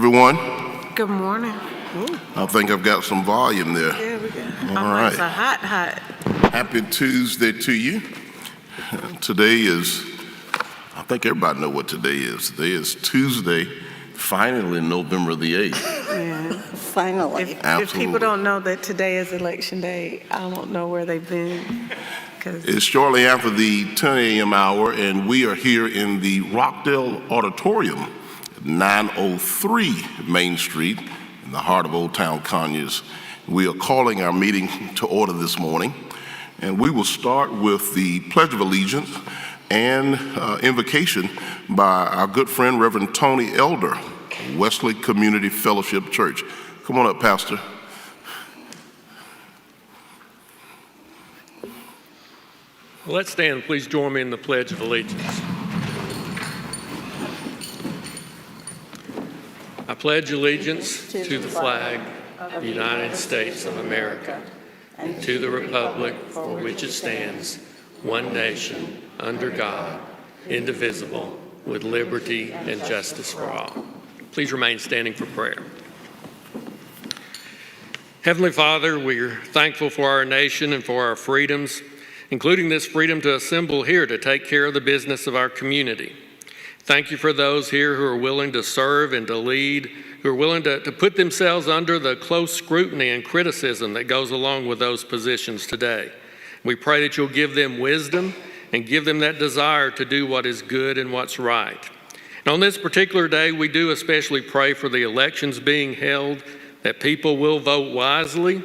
everyone. Good morning. Ooh. I think I've got some volume there. Yeah, we got. All right. It's a hot. Happy Tuesday to you. Today is, I think everybody know what today is. Today is Tuesday, finally November the 8th. Yeah. Finally. If people don't know that today is election day, I don't know where they've been. It's shortly after the 10 a.m. hour, and we are here in the Rockdale Auditorium, 903 Main Street, in the heart of Old Town Conyers. We are calling our meeting to order this morning, and we will start with the Pledge of Allegiance and invocation by our good friend, Reverend Tony Elder, Wesley Community Fellowship Church. Come on up, Pastor. Well, let's stand. Please join me in the Pledge of Allegiance. I pledge allegiance to the flag of the United States of America and to the republic for which it stands, one nation, under God, indivisible, with liberty and justice for all. Please remain standing for prayer. Heavenly Father, we are thankful for our nation and for our freedoms, including this freedom to assemble here to take care of the business of our community. Thank you for those here who are willing to serve and to lead, who are willing to put themselves under the close scrutiny and criticism that goes along with those positions today. We pray that you'll give them wisdom and give them that desire to do what is good and what's right. And on this particular day, we do especially pray for the elections being held, that people will vote wisely,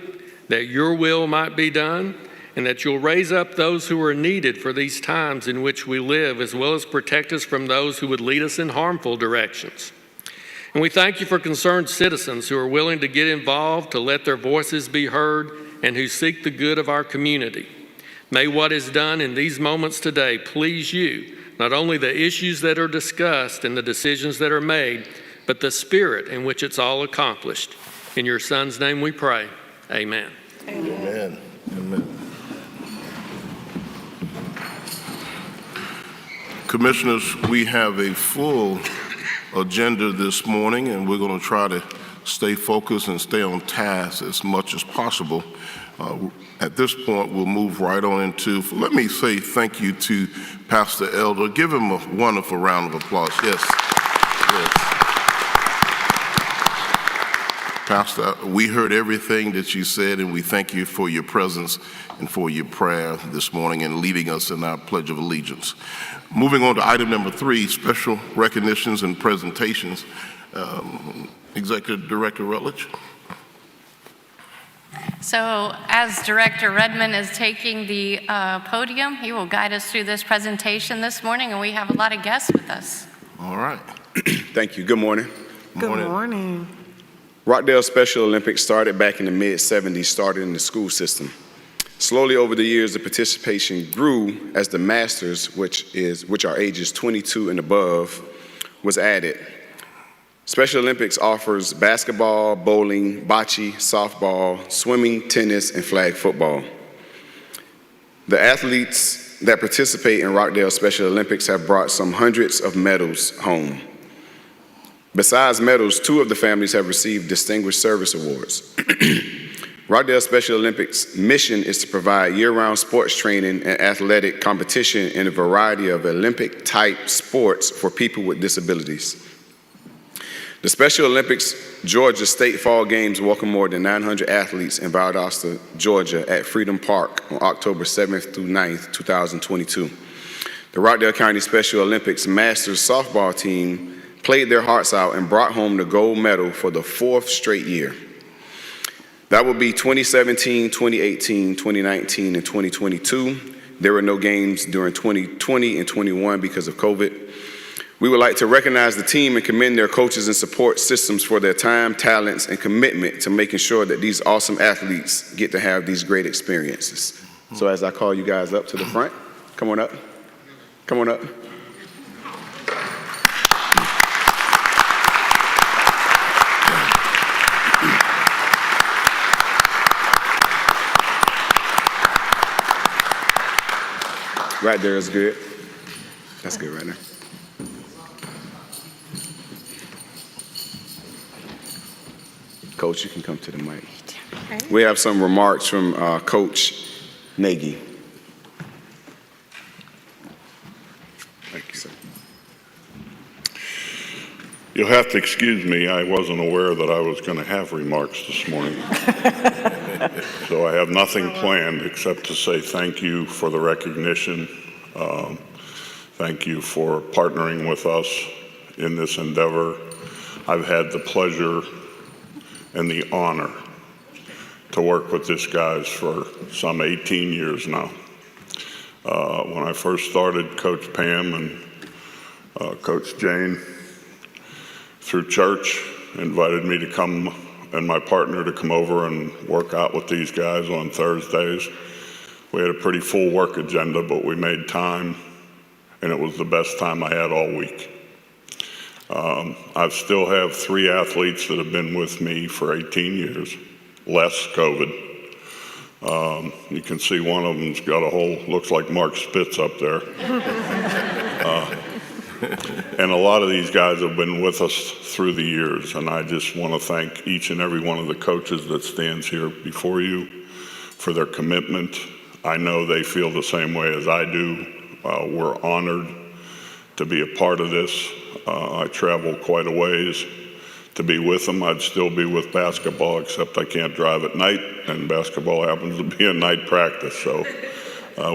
that your will might be done, and that you'll raise up those who are needed for these times in which we live, as well as protect us from those who would lead us in harmful directions. And we thank you for concerned citizens who are willing to get involved, to let their voices be heard, and who seek the good of our community. May what is done in these moments today please you, not only the issues that are discussed and the decisions that are made, but the spirit in which it's all accomplished. In your Son's name we pray. Amen. Amen. Amen. Commissioners, we have a full agenda this morning, and we're going to try to stay focused and stay on task as much as possible. At this point, we'll move right on into, let me say thank you to Pastor Elder. Give him a wonderful round of applause. Yes. Pastor, we heard everything that you said, and we thank you for your presence and for your prayer this morning and leading us in our Pledge of Allegiance. Moving on to item number 3, special recognitions and presentations. Executive Director Rutledge. So as Director Redmond is taking the podium, he will guide us through this presentation this morning, and we have a lot of guests with us. All right. Thank you. Good morning. Good morning. Rockdale Special Olympics started back in the mid-'70s, started in the school system. Slowly over the years, the participation grew as the Masters, which are ages 22 and above, was added. Special Olympics offers basketball, bowling, bocce, softball, swimming, tennis, and flag football. The athletes that participate in Rockdale Special Olympics have brought some hundreds of medals home. Besides medals, 2 of the families have received Distinguished Service Awards. Rockdale Special Olympics' mission is to provide year-round sports training and athletic competition in a variety of Olympic-type sports for people with disabilities. The Special Olympics Georgia State Fall Games welcome more than 900 athletes in Valdosta, Georgia at Freedom Park on October 7th through 9th, 2022. The Rockdale County Special Olympics Masters softball team played their hearts out and brought home the gold medal for the 4th straight year. That will be 2017, 2018, 2019, and 2022. There were no games during 2020 and 21 because of COVID. We would like to recognize the team and commend their coaches and support systems for their time, talents, and commitment to making sure that these awesome athletes get to have these great experiences. So as I call you guys up to the front, come on up. Come on up. Right there is good. That's good right there. Coach, you can come to the mic. Okay. We have some remarks from Coach Nagy. Thank you, sir. You'll have to excuse me. I wasn't aware that I was going to have remarks this morning. So I have nothing planned except to say thank you for the recognition. Thank you for partnering with us in this endeavor. I've had the pleasure and the honor to work with these guys for some 18 years now. When I first started, Coach Pam and Coach Jane, through church, invited me to come and my partner to come over and work out with these guys on Thursdays. We had a pretty full work agenda, but we made time, and it was the best time I had all week. I still have 3 athletes that have been with me for 18 years, less COVID. You can see one of them's got a whole, looks like Mark Spitz up there. And a lot of these guys have been with us through the years, and I just want to thank each and every one of the coaches that stands here before you for their commitment. I know they feel the same way as I do. We're honored to be a part of this. I travel quite a ways to be with them. I'd still be with basketball, except I can't drive at night, and basketball happens to be a night practice, so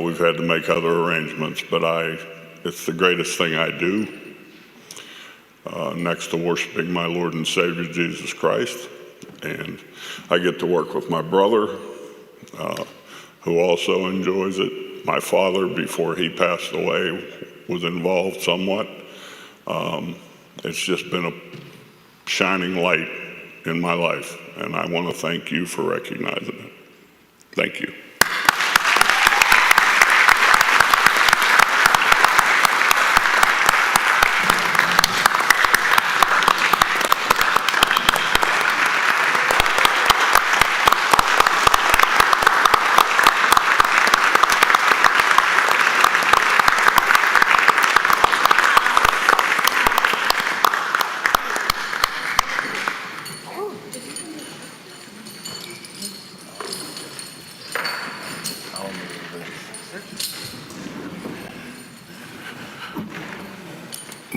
we've had to make other arrangements, but it's the greatest thing I do, next to worshiping my Lord and Savior Jesus Christ. And I get to work with my brother, who also enjoys it. My father, before he passed away, was involved somewhat. It's just been a shining light in my life, and I want to thank you for recognizing it. Thank you.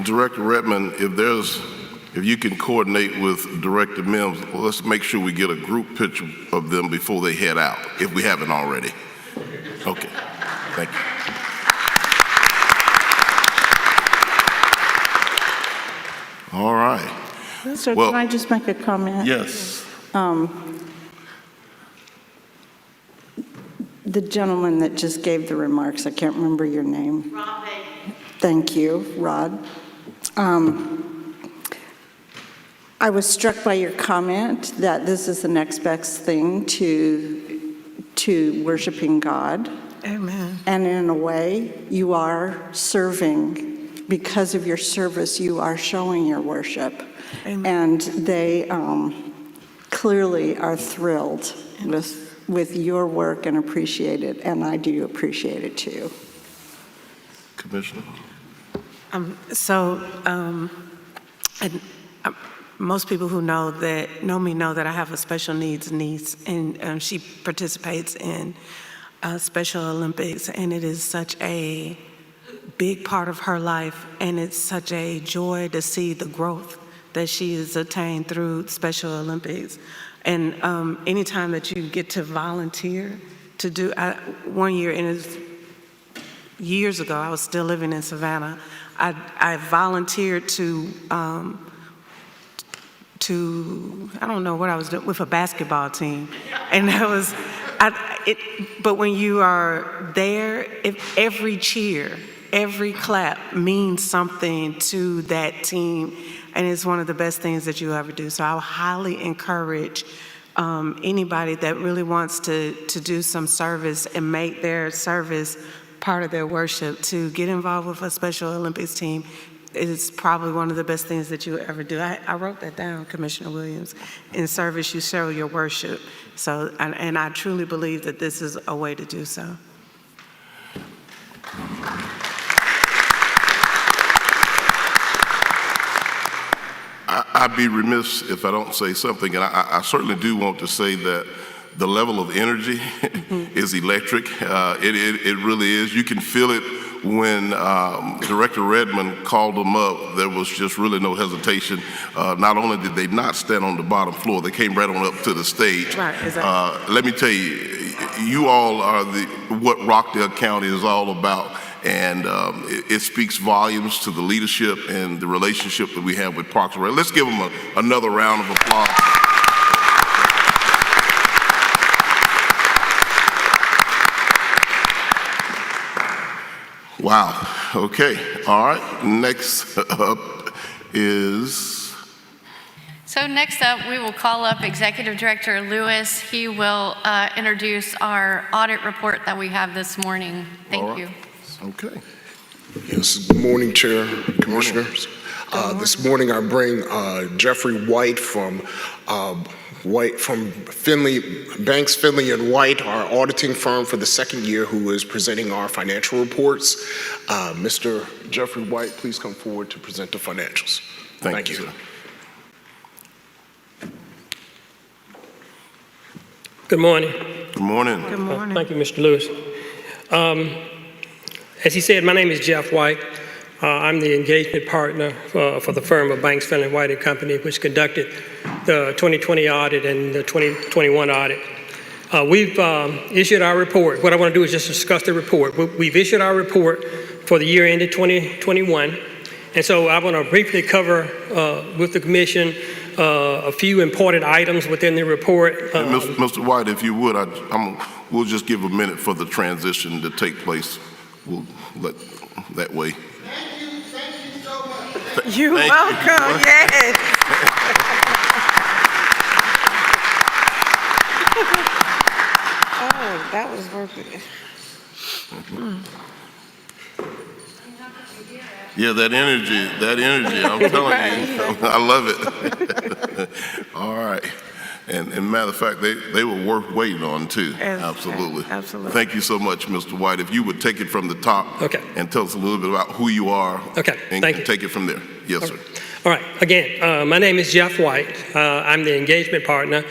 Director Redmond, if you can coordinate with Director Mims, let's make sure we get a group picture of them before they head out, if we haven't already. Okay, thank you. All right. Sir, Well, can I just make a comment? yes. The gentleman that just gave the remarks, I can't remember your name. Rod. Thank you, Rod. I was struck by your comment that this is the next best thing to worshiping God. Amen. And in a way, you are serving. Because of your service, you are showing your worship. Amen. And they clearly are thrilled with your work and appreciate it, and I do appreciate it too. Commissioner? Most people who know me know that I have a special needs niece, and she participates in Special Olympics, and it is such a big part of her life, and it's such a joy to see the growth that she has attained through Special Olympics. And anytime that you get to volunteer to do, one year, and it was years ago, I was still living in Savannah, I volunteered to I don't know what I was doing, with a basketball team. And that was, but when you are there, every cheer, every clap means something to that team, and it's one of the best things that you ever do. So I highly encourage anybody that really wants to do some service and make their service part of their worship to get involved with a Special Olympics team. It's probably one of the best things that you ever do. I wrote that down, Commissioner Williams. In service, you show your worship. So, and I truly believe that this is a way to do so. I I'd be remiss if I don't say something, and I certainly do want to say that the level of energy is electric. It really is. You can feel it when Director Redmond called them up. There was just really no hesitation. Not only did they not stand on the bottom floor, they came right on up to the stage. Right, exactly. Let me tell you, you all are what Rockdale County is all about. And it speaks volumes to the leadership and the relationship that we have with Parks and Rec. Let's give them another round of applause. Wow. Okay. All right. Next up is... So next up, we will call up Executive Director Lewis. He will introduce our audit report that we have this morning. Thank you. Okay. Yes, good morning, Chair, Commissioners. This morning I bring Jeffrey White from Finley, Banks, Finley and White, our auditing firm for the second year, who is presenting our financial reports. Mr. Jeffrey White, please come forward to present the financials. Thank you. Sir. Good morning. Good morning. Good morning. Thank you, Mr. Lewis. As he said, my name is Jeff White. I'm the engagement partner for the firm of Banks, Finley, White and Company, which conducted the 2020 audit and the 2021 audit. We've issued our report. What I want to do is just discuss the report. We've issued our report for the year ended 2021. And so I want to briefly cover with the commission a few important items within the report. And Mr. White, if you would, we'll just give a minute for the transition to take place. We'll let that way. Thank you so much. You're welcome, yes. Oh, that was worth it. Yeah, that energy, I'm telling you, I love it. All right. And matter of fact, they were worth waiting on too. Absolutely. Absolutely. Thank you so much, Mr. White. If you would take it from the top and tell us a little bit about who you are. Okay, and thank you. Take it from there. Yes, sir. All right, again, my name is Jeff White. I'm the engagement partner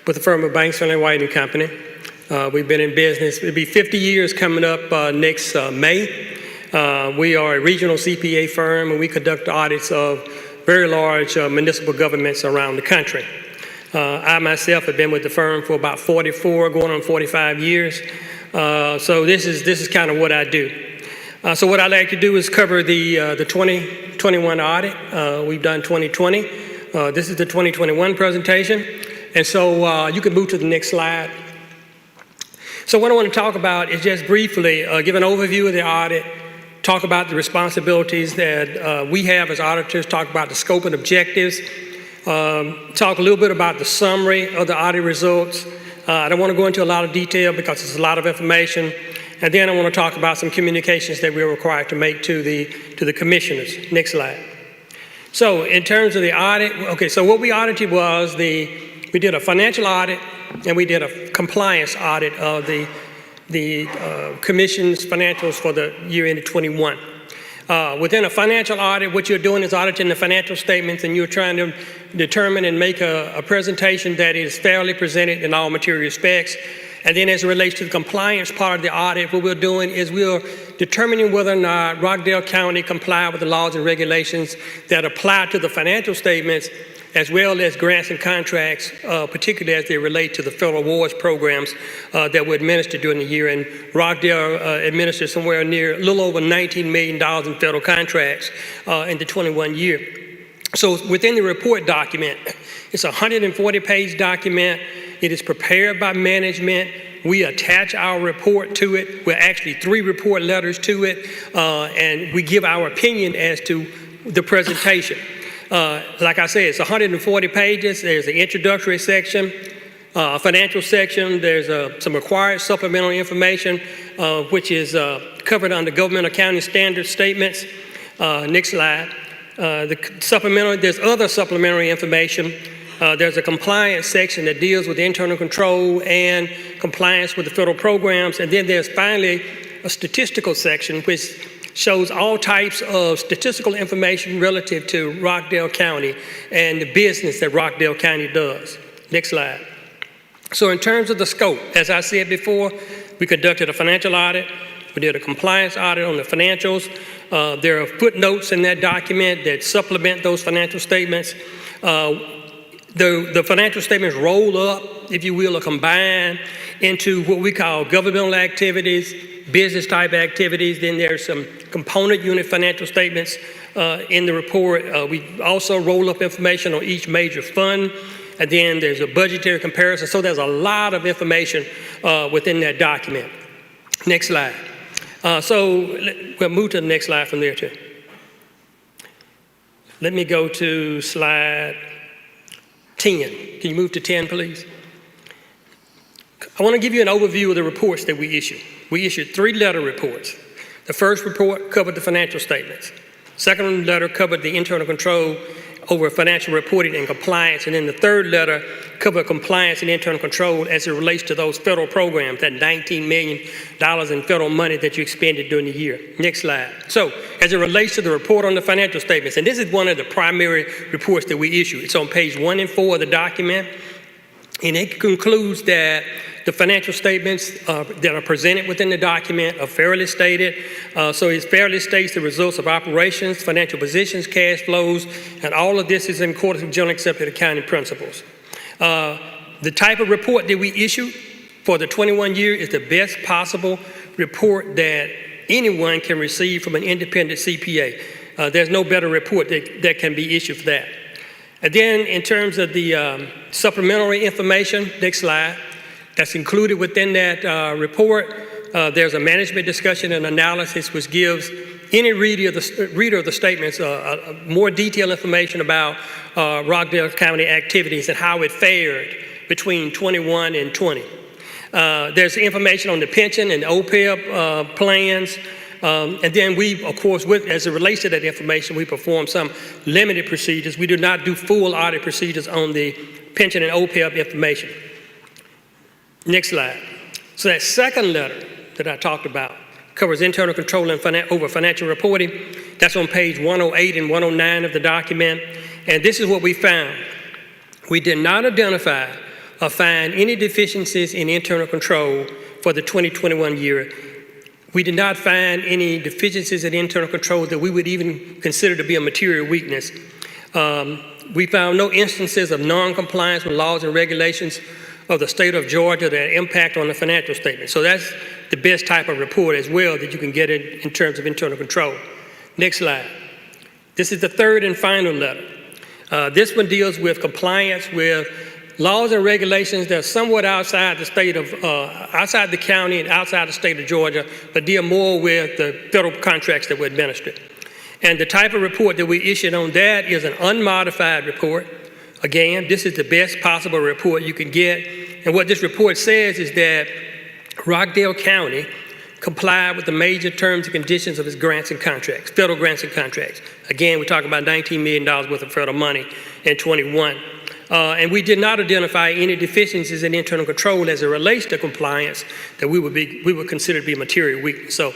with the firm of Banks, Finley, White and Company. We've been in business, it'll be 50 years coming up next May. We are a regional CPA firm, and we conduct audits of very large municipal governments around the country. I myself have been with the firm for about 44, going on 45 years. So this is kind of what I do. So what I'd like to do is cover the 2021 audit. We've done 2020. This is the 2021 presentation. And so you can move to the next slide. So what I want to talk about is just briefly give an overview of the audit, talk about the responsibilities that we have as auditors, talk about the scope and objectives, talk a little bit about the summary of the audit results. I don't want to go into a lot of detail because it's a lot of information. And then I want to talk about some communications that we're required to make to the commissioners. Next slide. So in terms of the audit, okay, so what we audited was we did a financial audit and we did a compliance audit of the commission's financials for the year ended 21. Within a financial audit, what you're doing is auditing the financial statements, and you're trying to determine and make a presentation that is fairly presented in all material respects. And then as it relates to the compliance part of the audit, what we're doing is we're determining whether or not Rockdale County comply with the laws and regulations that apply to the financial statements, as well as grants and contracts, particularly as they relate to the federal awards programs that were administered during the year. And Rockdale administered somewhere near a little over $19 million in federal contracts in the 21 year. So within the report document, it's a 140-page document. It is prepared by management. We attach our report to it. We're actually 3 report letters to it, and we give our opinion as to the presentation. Like I said, it's 140 pages. There's an introductory section, a financial section. There's some required supplemental information, which is covered under government accounting standard statements. Next slide. The supplemental, there's other supplementary information. There's a compliance section that deals with internal control and compliance with the federal programs. And then there's finally a statistical section, which shows all types of statistical information relative to Rockdale County and the business that Rockdale County does. Next slide. So in terms of the scope, as I said before, we conducted a financial audit. We did a compliance audit on the financials. There are footnotes in that document that supplement those financial statements. The financial statements roll up, if you will, or combine into what we call governmental activities, business type activities. Then there's some component unit financial statements in the report. We also roll up information on each major fund. And then there's a budgetary comparison. So there's a lot of information within that document. Next slide. We'll move to the next slide from there too. Let me go to slide 10. Can you move to 10, please? I want to give you an overview of the reports that we issued. We issued 3 letter reports. The first report covered the financial statements. Second letter covered the internal control over financial reporting and compliance. And then the third letter covered compliance and internal control as it relates to those federal programs, that $19 million in federal money that you expended during the year. Next slide. So as it relates to the report on the financial statements, and this is one of the primary reports that we issue. It's on page 1 and 4 of the document. And it concludes that the financial statements that are presented within the document are fairly stated. So it fairly states the results of operations, financial positions, cash flows, and all of this is in accordance with generally accepted accounting principles. The type of report that we issue for the 21 year is the best possible report that anyone can receive from an independent CPA. There's no better report that can be issued for that. And then in terms of the supplementary information, next slide, that's included within that report, there's a management discussion and analysis which gives any reader of the statements more detailed information about Rockdale County activities and how it fared between 21 and 20. There's information on the pension and OPEB plans. And then we, of course, as it relates to that information, we perform some limited procedures. We do not do full audit procedures on the pension and OPEB information. Next slide. So that second letter that I talked about covers internal control and over financial reporting. That's on page 108 and 109 of the document. And this is what we found. We did not identify or find any deficiencies in internal control for the 2021 year. We did not find any deficiencies in internal control that we would even consider to be a material weakness. We found no instances of non-compliance with laws and regulations of the state of Georgia that impact on the financial statement. So that's the best type of report as well that you can get in terms of internal control. Next slide. This is the third and final letter. This one deals with compliance with laws and regulations that are somewhat outside the state of, outside the county and outside the state of Georgia, but deal more with the federal contracts that we administer. And the type of report that we issued on that is an unmodified report. Again, this is the best possible report you can get. And what this report says is that Rockdale County complied with the major terms and conditions of its grants and contracts, federal grants and contracts. Again, we're talking about $19 million worth of federal money in 21. And we did not identify any deficiencies in internal control as it relates to compliance that we would consider to be a material weakness. So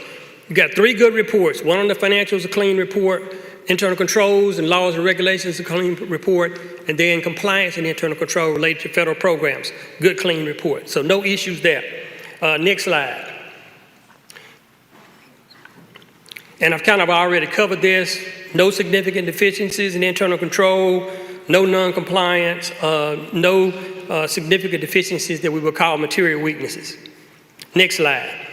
we got 3 good reports. One on the financials, a clean report. Internal controls and laws and regulations, a clean report. And then compliance and internal control related to federal programs. Good, clean report. So no issues there. Next slide. And I've kind of already covered this. No significant deficiencies in internal control. No non-compliance, no significant deficiencies that we would call material weaknesses. Next slide.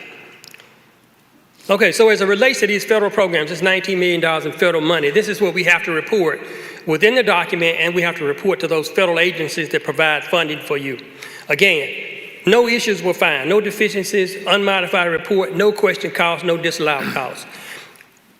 Okay, so as it relates to these federal programs, it's $19 million in federal money. This is what we have to report within the document, and we have to report to those federal agencies that provide funding for you. Again, no issues were found, no deficiencies, unmodified report, no question costs, no disallowed costs.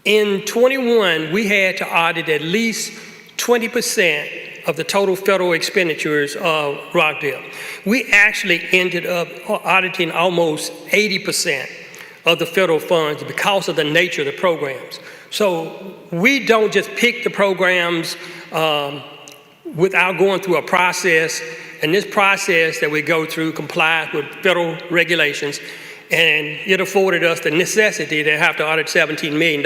In 21, we had to audit at least 20% of the total federal expenditures of Rockdale. We actually ended up auditing almost 80% of the federal funds because of the nature of the programs. So we don't just pick the programs without going through a process, and this process that we go through complies with federal regulations. and it afforded us the necessity to have to audit $17 million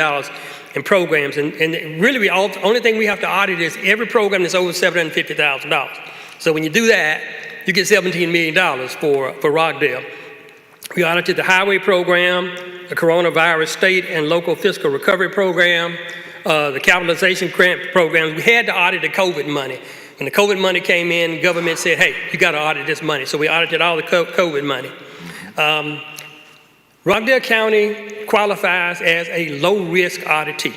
in programs. And really, the only thing we have to audit is every program that's over $750,000. So when you do that, you get $17 million for Rockdale. We audited the highway program, the coronavirus state and local fiscal recovery program, the capitalization grant programs. We had to audit the COVID money. When the COVID money came in, the government said, hey, you got to audit this money. So we audited all the COVID money. Rockdale County qualifies as a low-risk auditee.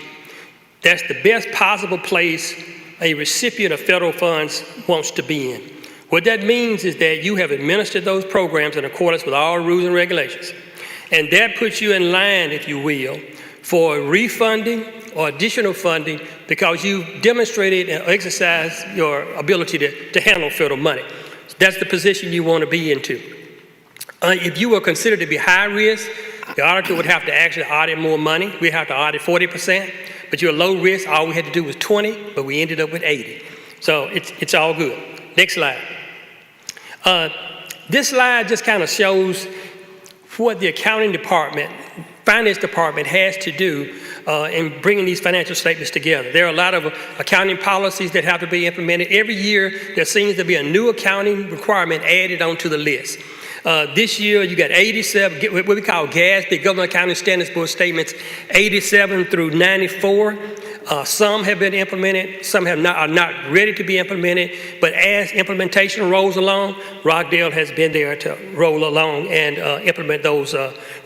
That's the best possible place a recipient of federal funds wants to be in. What that means is that you have administered those programs in accordance with all rules and regulations. And that puts you in line, if you will, for refunding or additional funding because you've demonstrated and exercised your ability to handle federal money. So that's the position you want to be into. If you were considered to be high risk, the auditor would have to actually audit more money. We have to audit 40%, but you're low risk. All we had to do was 20, but we ended up with 80. So it's all good. Next slide. This slide just kind of shows what the accounting department, finance department has to do in bringing these financial statements together. There are a lot of accounting policies that have to be implemented. Every year, there seems to be a new accounting requirement added onto the list. This year, you got 87, what we call GASB, Government Accounting Standards Board statements, 87 through 94. Some have been implemented, some are not ready to be implemented, but as implementation rolls along, Rockdale has been there to roll along and implement those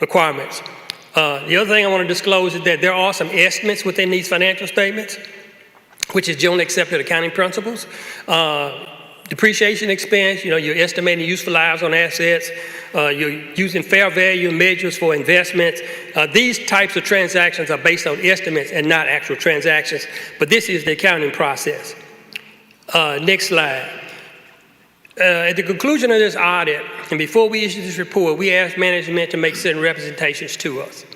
requirements. The other thing I want to disclose is that there are some estimates within these financial statements, which is generally accepted accounting principles. Depreciation expense, you're estimating useful lives on assets. You're using fair value measures for investments. These types of transactions are based on estimates and not actual transactions, but this is the accounting process. Next slide. At the conclusion of this audit, and before we issue this report, we asked management to make certain representations to us.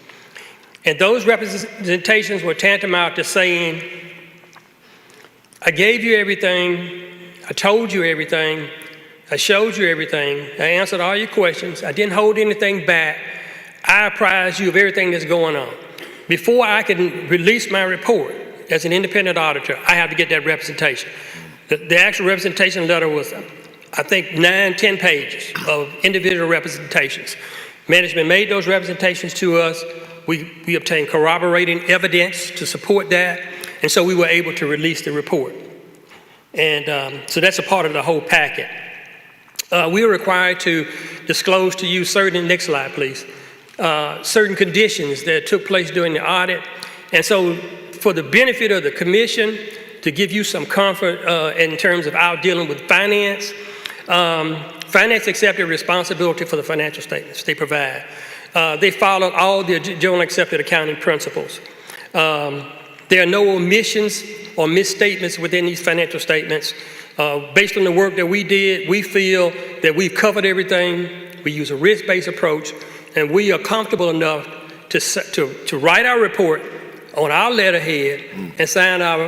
And those representations were tantamount to saying, I gave you everything, I told you everything, I showed you everything, I answered all your questions, I didn't hold anything back, I apprised you of everything that's going on. Before I can release my report as an independent auditor, I have to get that representation. The actual representation letter was, I think, 9-10 pages of individual representations. Management made those representations to us. We obtained corroborating evidence to support that, and so we were able to release the report. And so that's a part of the whole packet. We are required to disclose to you certain, next slide please, certain conditions that took place during the audit. And so for the benefit of the commission, to give you some comfort in terms of our dealing with finance, finance accepted responsibility for the financial statements they provide. They followed all the generally accepted accounting principles. There are no omissions or misstatements within these financial statements. Based on the work that we did, we feel that we've covered everything. We use a risk-based approach, and we are comfortable enough to write our report on our letterhead and sign our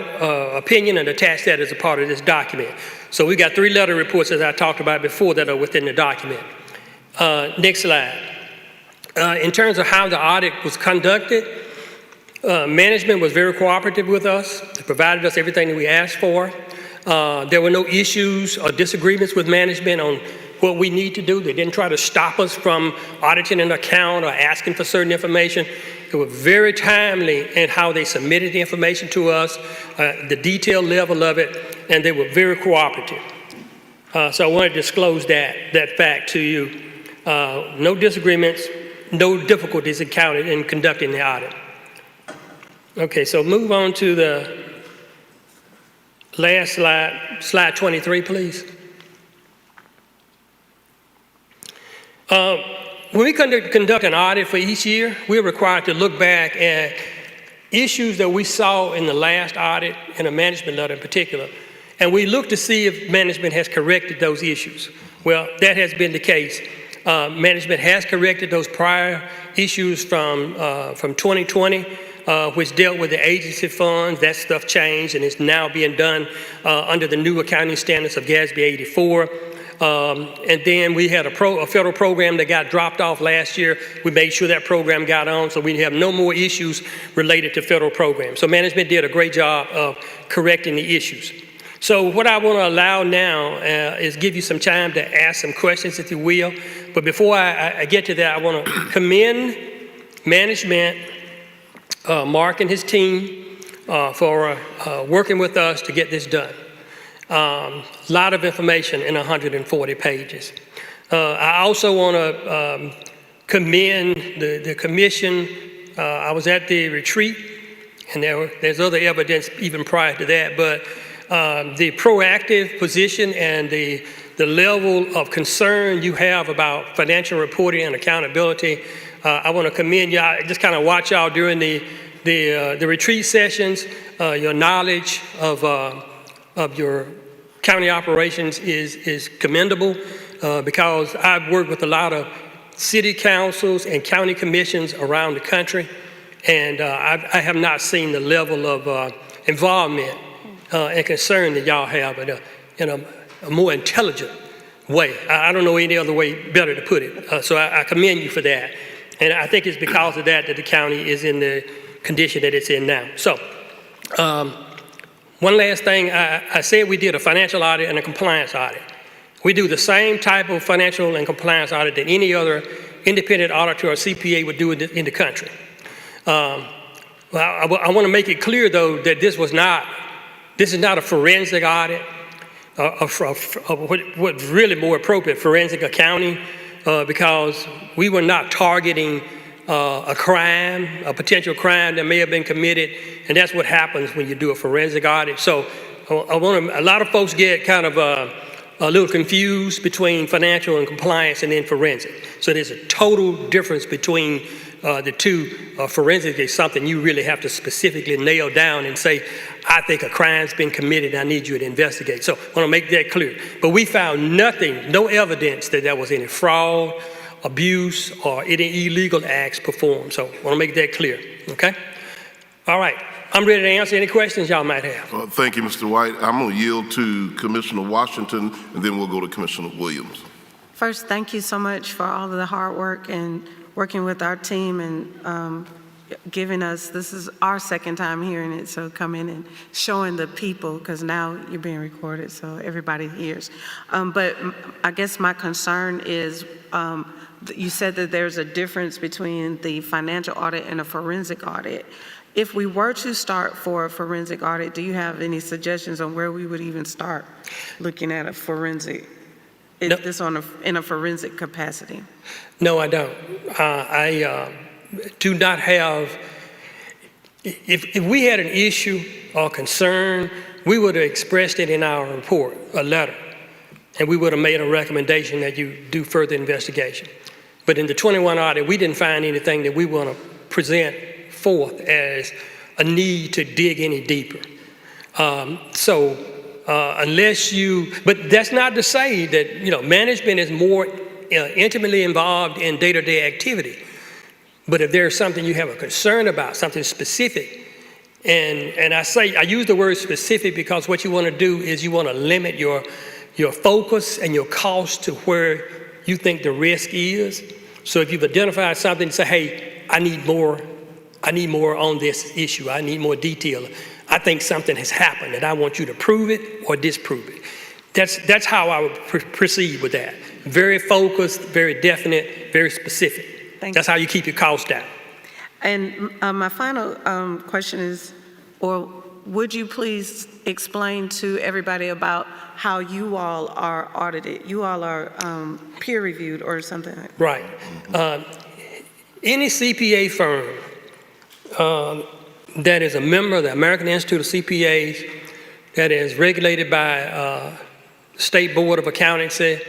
opinion and attach that as a part of this document. So we got 3 letter reports, as I talked about before, that are within the document. Next slide. In terms of how the audit was conducted, management was very cooperative with us. They provided us everything that we asked for. There were no issues or disagreements with management on what we need to do. They didn't try to stop us from auditing an account or asking for certain information. They were very timely in how they submitted the information to us, the detailed level of it, and they were very cooperative. So I want to disclose that fact to you. No disagreements, no difficulties encountered in conducting the audit. Okay, so move on to the last slide, slide 23, please. When we conduct an audit for each year, we're required to look back at issues that we saw in the last audit, in a management letter in particular, and we look to see if management has corrected those issues. Well, that has been the case. Management has corrected those prior issues from 2020, which dealt with the agency funds. That stuff changed and is now being done under the new accounting standards of GASB 84. And then we had a federal program that got dropped off last year. We made sure that program got on so we have no more issues related to federal programs. So management did a great job of correcting the issues. So what I want to allow now is give you some time to ask some questions, if you will. But before I get to that, I want to commend management, Mark and his team for working with us to get this done. A lot of information in 140 pages. I also want to commend the commission. I was at the retreat, and there's other evidence even prior to that, but the proactive position and the level of concern you have about financial reporting and accountability, I want to commend you. I just kind of watch y'all during the retreat sessions. Your knowledge of your county operations is commendable because I've worked with a lot of city councils and county commissions around the country, and I have not seen the level of involvement and concern that y'all have in a more intelligent way. I don't know any other way better to put it. So I commend you for that. And I think it's because of that the county is in the condition that it's in now. So one last thing, I said we did a financial audit and a compliance audit. We do the same type of financial and compliance audit that any other independent auditor or CPA would do in the country. Well, I want to make it clear, though, that this is not a forensic audit, what's really more appropriate, forensic accounting, because we were not targeting a crime, a potential crime that may have been committed, and that's what happens when you do a forensic audit. So a lot of folks get kind of a little confused between financial and compliance and then forensic. So there's a total difference between the two. Forensic is something you really have to specifically nail down and say, I think a crime's been committed, I need you to investigate. So I want to make that clear. But we found nothing, no evidence that there was any fraud, abuse, or any illegal acts performed. So I want to make that clear, okay? All right, I'm ready to answer any questions y'all might have. Thank you, Mr. White. I'm going to yield to Commissioner Washington, and then we'll go to Commissioner Williams. First, thank you so much for all of the hard work and working with our team and giving us, this is our second time hearing it, so coming and showing the people, because now you're being recorded so everybody hears. But I guess my concern is, you said that there's a difference between the financial audit and a forensic audit. If we were to start for a forensic audit, do you have any suggestions on where we would even start looking at a forensic? Is this in a forensic capacity? No, I don't. I do not have, if we had an issue or concern, we would have expressed it in our report, a letter, and we would have made a recommendation that you do further investigation. But in the 21 audit, we didn't find anything that we want to present forth as a need to dig any deeper. Unless you, but that's not to say that, management is more intimately involved in day-to-day activity. But if there's something you have a concern about, something specific, and I use the word specific because what you want to do is you want to limit your focus and your cost to where you think the risk is. So if you've identified something, say, hey, I need more on this issue. I need more detail. I think something has happened and I want you to prove it or disprove it. That's how I would proceed with that. Very focused, very definite, very specific. That's how you keep your costs down. And my final question is, or would you please explain to everybody about how you all are audited? You all are peer reviewed or something like that. Right. Any CPA firm that is a member of the American Institute of CPAs, that is regulated by State Board of Accountancy,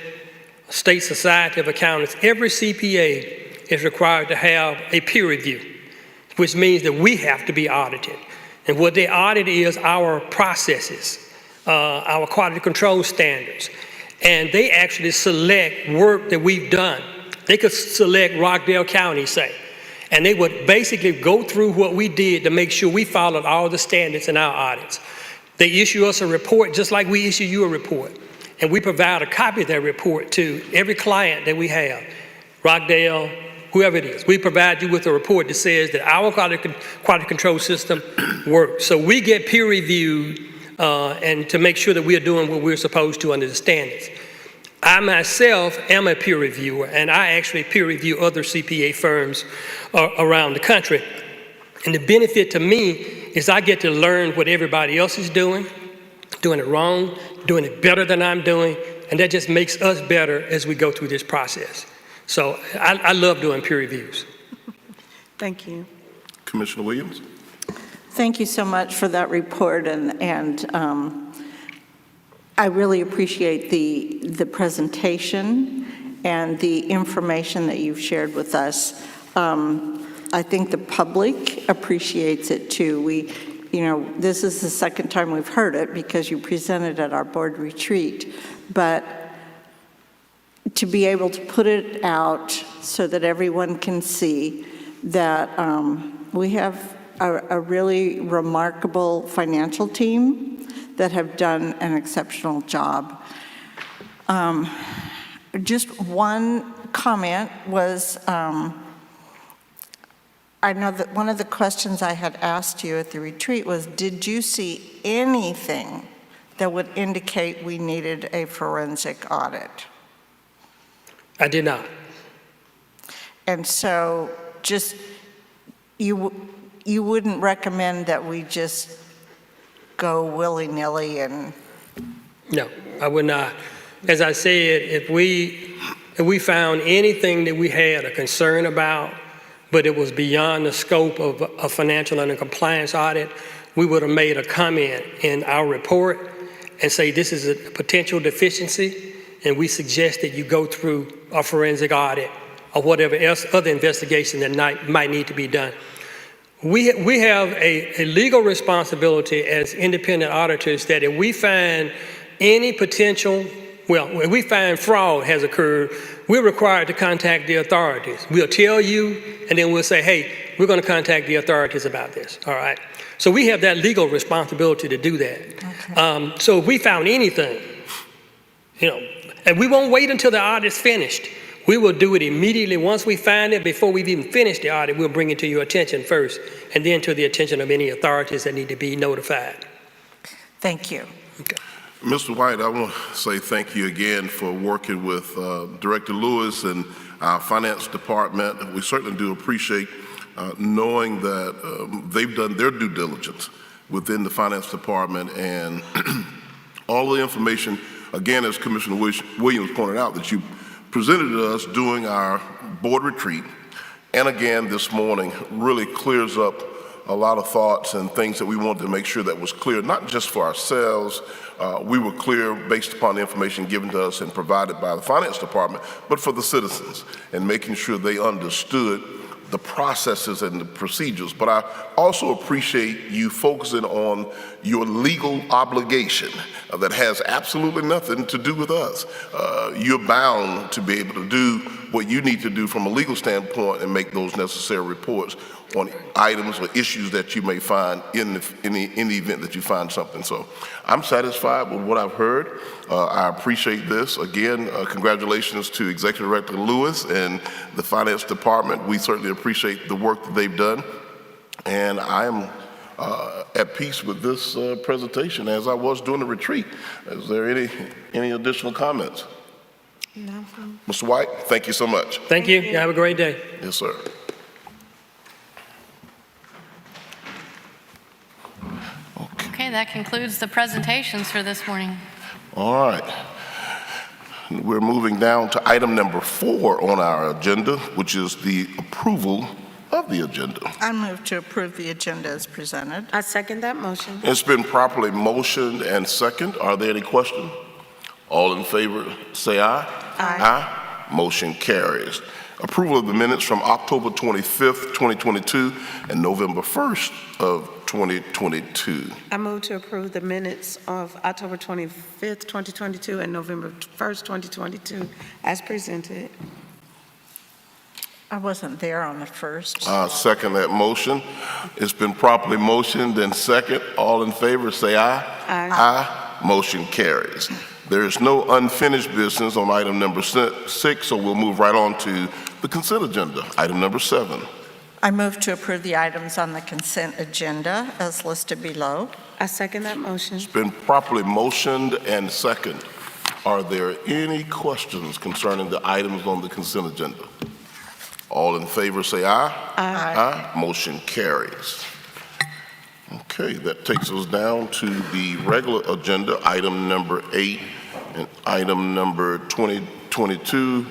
State Society of Accountants, every CPA is required to have a peer review, which means that we have to be audited. And what they audit is our processes, our quality control standards. And they actually select work that we've done. They could select Rockdale County, say, and they would basically go through what we did to make sure we followed all the standards in our audits. They issue us a report just like we issue you a report. and we provide a copy of that report to every client that we have, Rockdale, whoever it is. We provide you with a report that says that our quality control system works. So we get peer reviewed and to make sure that we are doing what we're supposed to under the standards. I myself am a peer reviewer, and I actually peer review other CPA firms around the country. And the benefit to me is I get to learn what everybody else is doing it wrong, doing it better than I'm doing, and that just makes us better as we go through this process. So I love doing peer reviews. Thank you. Commissioner Williams? Thank you so much for that report, and I really appreciate the presentation and the information that you've shared with us. I think the public appreciates it too. This is the second time we've heard it because you presented at our board retreat, but to be able to put it out so that everyone can see that we have a really remarkable financial team that have done an exceptional job. Just one comment was, I know that one of the questions I had asked you at the retreat was, did you see anything that would indicate we needed a forensic audit? I did not. And so just, you wouldn't recommend that we just go willy-nilly and... No, I would not. As I said, if we found anything that we had a concern about, but it was beyond the scope of a financial and a compliance audit, we would have made a comment in our report and say this is a potential deficiency, and we suggest that you go through a forensic audit or whatever else, other investigation that might need to be done. We have a legal responsibility as independent auditors that if we find any potential, if we find fraud has occurred, we're required to contact the authorities. We'll tell you, and then we'll say, hey, we're going to contact the authorities about this, all right? So we have that legal responsibility to do that. Okay. So if we found anything, and we won't wait until the audit's finished. We will do it immediately. Once we find it, before we've even finished the audit, we'll bring it to your attention first, and then to the attention of any authorities that need to be notified. Thank you. Okay. Mr. White, I want to say thank you again for working with Director Lewis and our finance department. We certainly do appreciate knowing that they've done their due diligence within the finance department, and all the information, again, as Commissioner Williams pointed out, that you presented to us during our board retreat, and again this morning, really clears up a lot of thoughts and things that we wanted to make sure that was clear, not just for ourselves. We were clear based upon the information given to us and provided by the finance department, but for the citizens, and making sure they understood the processes and the procedures. But I also appreciate you focusing on your legal obligation that has absolutely nothing to do with us. You're bound to be able to do what you need to do from a legal standpoint and make those necessary reports on items or issues that you may find in the event that you find something. So I'm satisfied with what I've heard. I appreciate this. Again, congratulations to Executive Director Lewis and the Finance Department. We certainly appreciate the work that they've done. And I am at peace with this presentation as I was during the retreat. Is there any additional comments? No. Mr. White, thank you so much. Thank you. You have a great day. Yes, sir. Okay, that concludes the presentations for this morning. All right. We're moving down to item number 4 on our agenda, which is the approval of the agenda. I move to approve the agenda as presented. I second that motion. It's been properly motioned and second. Are there any questions? All in favor, say aye. Aye. Aye. Motion carries. Approval of the minutes from October 25th, 2022 and November 1st of 2022. I move to approve the minutes of October 25th, 2022 and November 1st, 2022 as presented. I wasn't there on the first. Second that motion. It's been properly motioned and second. All in favor, say aye. Aye. Aye. Motion carries. There is no unfinished business on item number 6, so we'll move right on to the consent agenda. Item number 7. I move to approve the items on the consent agenda as listed below. I second that motion. It's been properly motioned and second. Are there any questions concerning the items on the consent agenda? All in favor say aye. Aye. Motion carries. Okay, that takes us down to the regular agenda, item number 8 and item number 2022-527.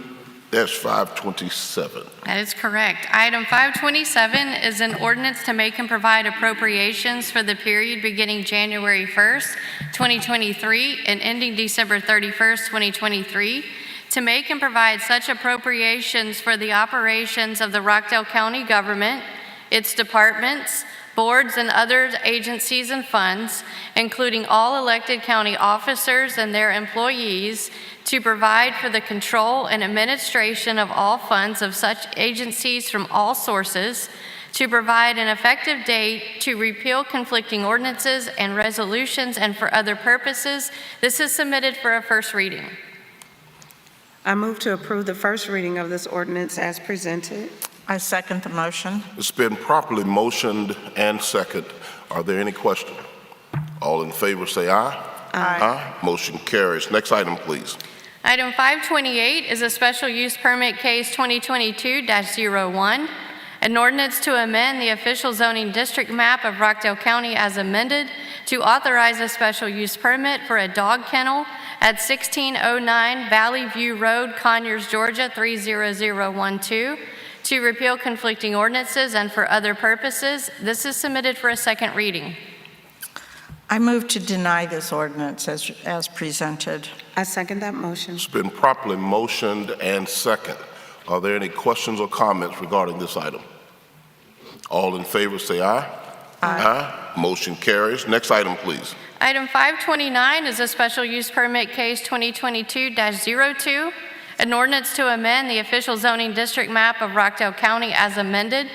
That is correct. Item 527 is an ordinance to make and provide appropriations for the period beginning January 1st, 2023 and ending December 31st, 2023, to make and provide such appropriations for the operations of the Rockdale County government, its departments, boards, and other agencies and funds, including all elected county officers and their employees, to provide for the control and administration of all funds of such agencies from all sources, to provide an effective date, to repeal conflicting ordinances and resolutions, and for other purposes. This is submitted for a first reading. I move to approve the first reading of this ordinance as presented. I second the motion. It's been properly motioned and second. Are there any questions? All in favor say aye. Aye. Motion carries. Next item, please. Item 528 is a special use permit case 2022-01, an ordinance to amend the official zoning district map of Rockdale County as amended to authorize a special use permit for a dog kennel at 1609 Valley View Road, Conyers, Georgia 30012, to repeal conflicting ordinances and for other purposes. This is submitted for a second reading. I move to deny this ordinance as presented. I second that motion. It's been properly motioned and second. Are there any questions or comments regarding this item? All in favor say aye. Aye. Motion carries. Next item, please. Item 529 is a special use permit case 2022-02, an ordinance to amend the official zoning district map of Rockdale County as amended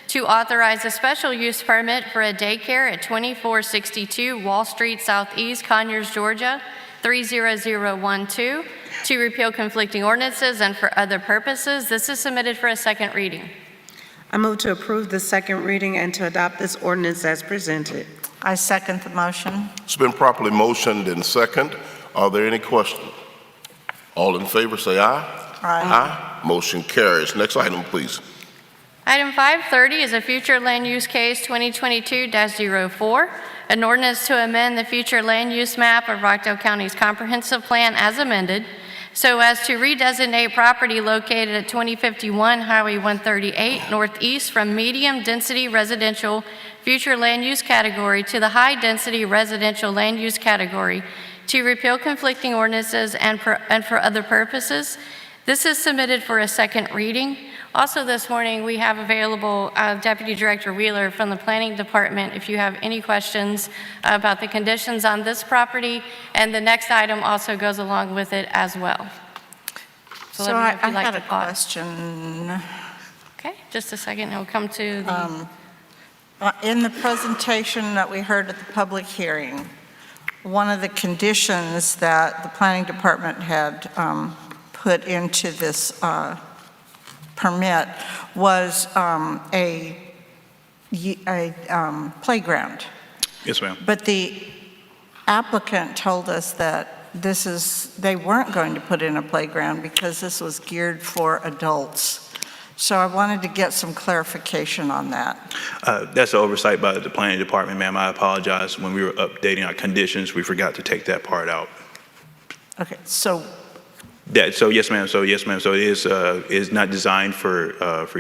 to authorize a special use permit for a daycare at 2462 Wall Street Southeast, Conyers, Georgia 30012, to repeal conflicting ordinances and for other purposes. This is submitted for a second reading. I move to approve the second reading and to adopt this ordinance as presented. I second the motion. It's been properly motioned and second. Are there any questions? All in favor say aye. Aye. Motion carries. Next item, please. Item 530 is a future land use case 2022-04, an ordinance to amend the future land use map of Rockdale County's comprehensive plan as amended so as to redesignate property located at 2051 Highway 138 Northeast from medium density residential future land use category to the high density residential land use category, to repeal conflicting ordinances and for other purposes. This is submitted for a second reading. Also this morning, we have available Deputy Director Wheeler from the Planning Department if you have any questions about the conditions on this property, and the next item also goes along with it as well. So let me know I if you'd like had to a pause. question. Okay, just a second, and we'll come to the... In the presentation that we heard at the public hearing, one of the conditions that the Planning Department had put into this permit was a playground. Yes, ma'am. But the applicant told us that they weren't going to put in a playground because this was geared for adults. So I wanted to get some clarification on that. That's an oversight by the planning department, ma'am. I apologize. When we were updating our conditions, we forgot to take that part out. Okay, so So yes, ma'am. So it is not designed for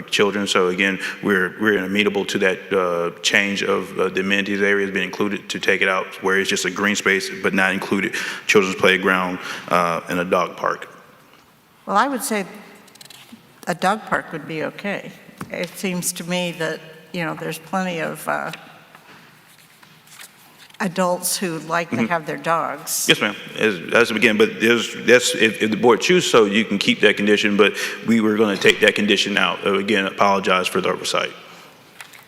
children. So again, we're amenable to that change of the amenities areas being included to take it out where it's just a green space, but not included children's playground and a dog park. well, I would say a dog park would be okay. It seems to me that, there's plenty of adults who like to have their dogs. Yes, ma'am. As the beginning, but that's if the board chooses so, you can keep that condition. But we were going to take that condition out. Again, apologize for the oversight.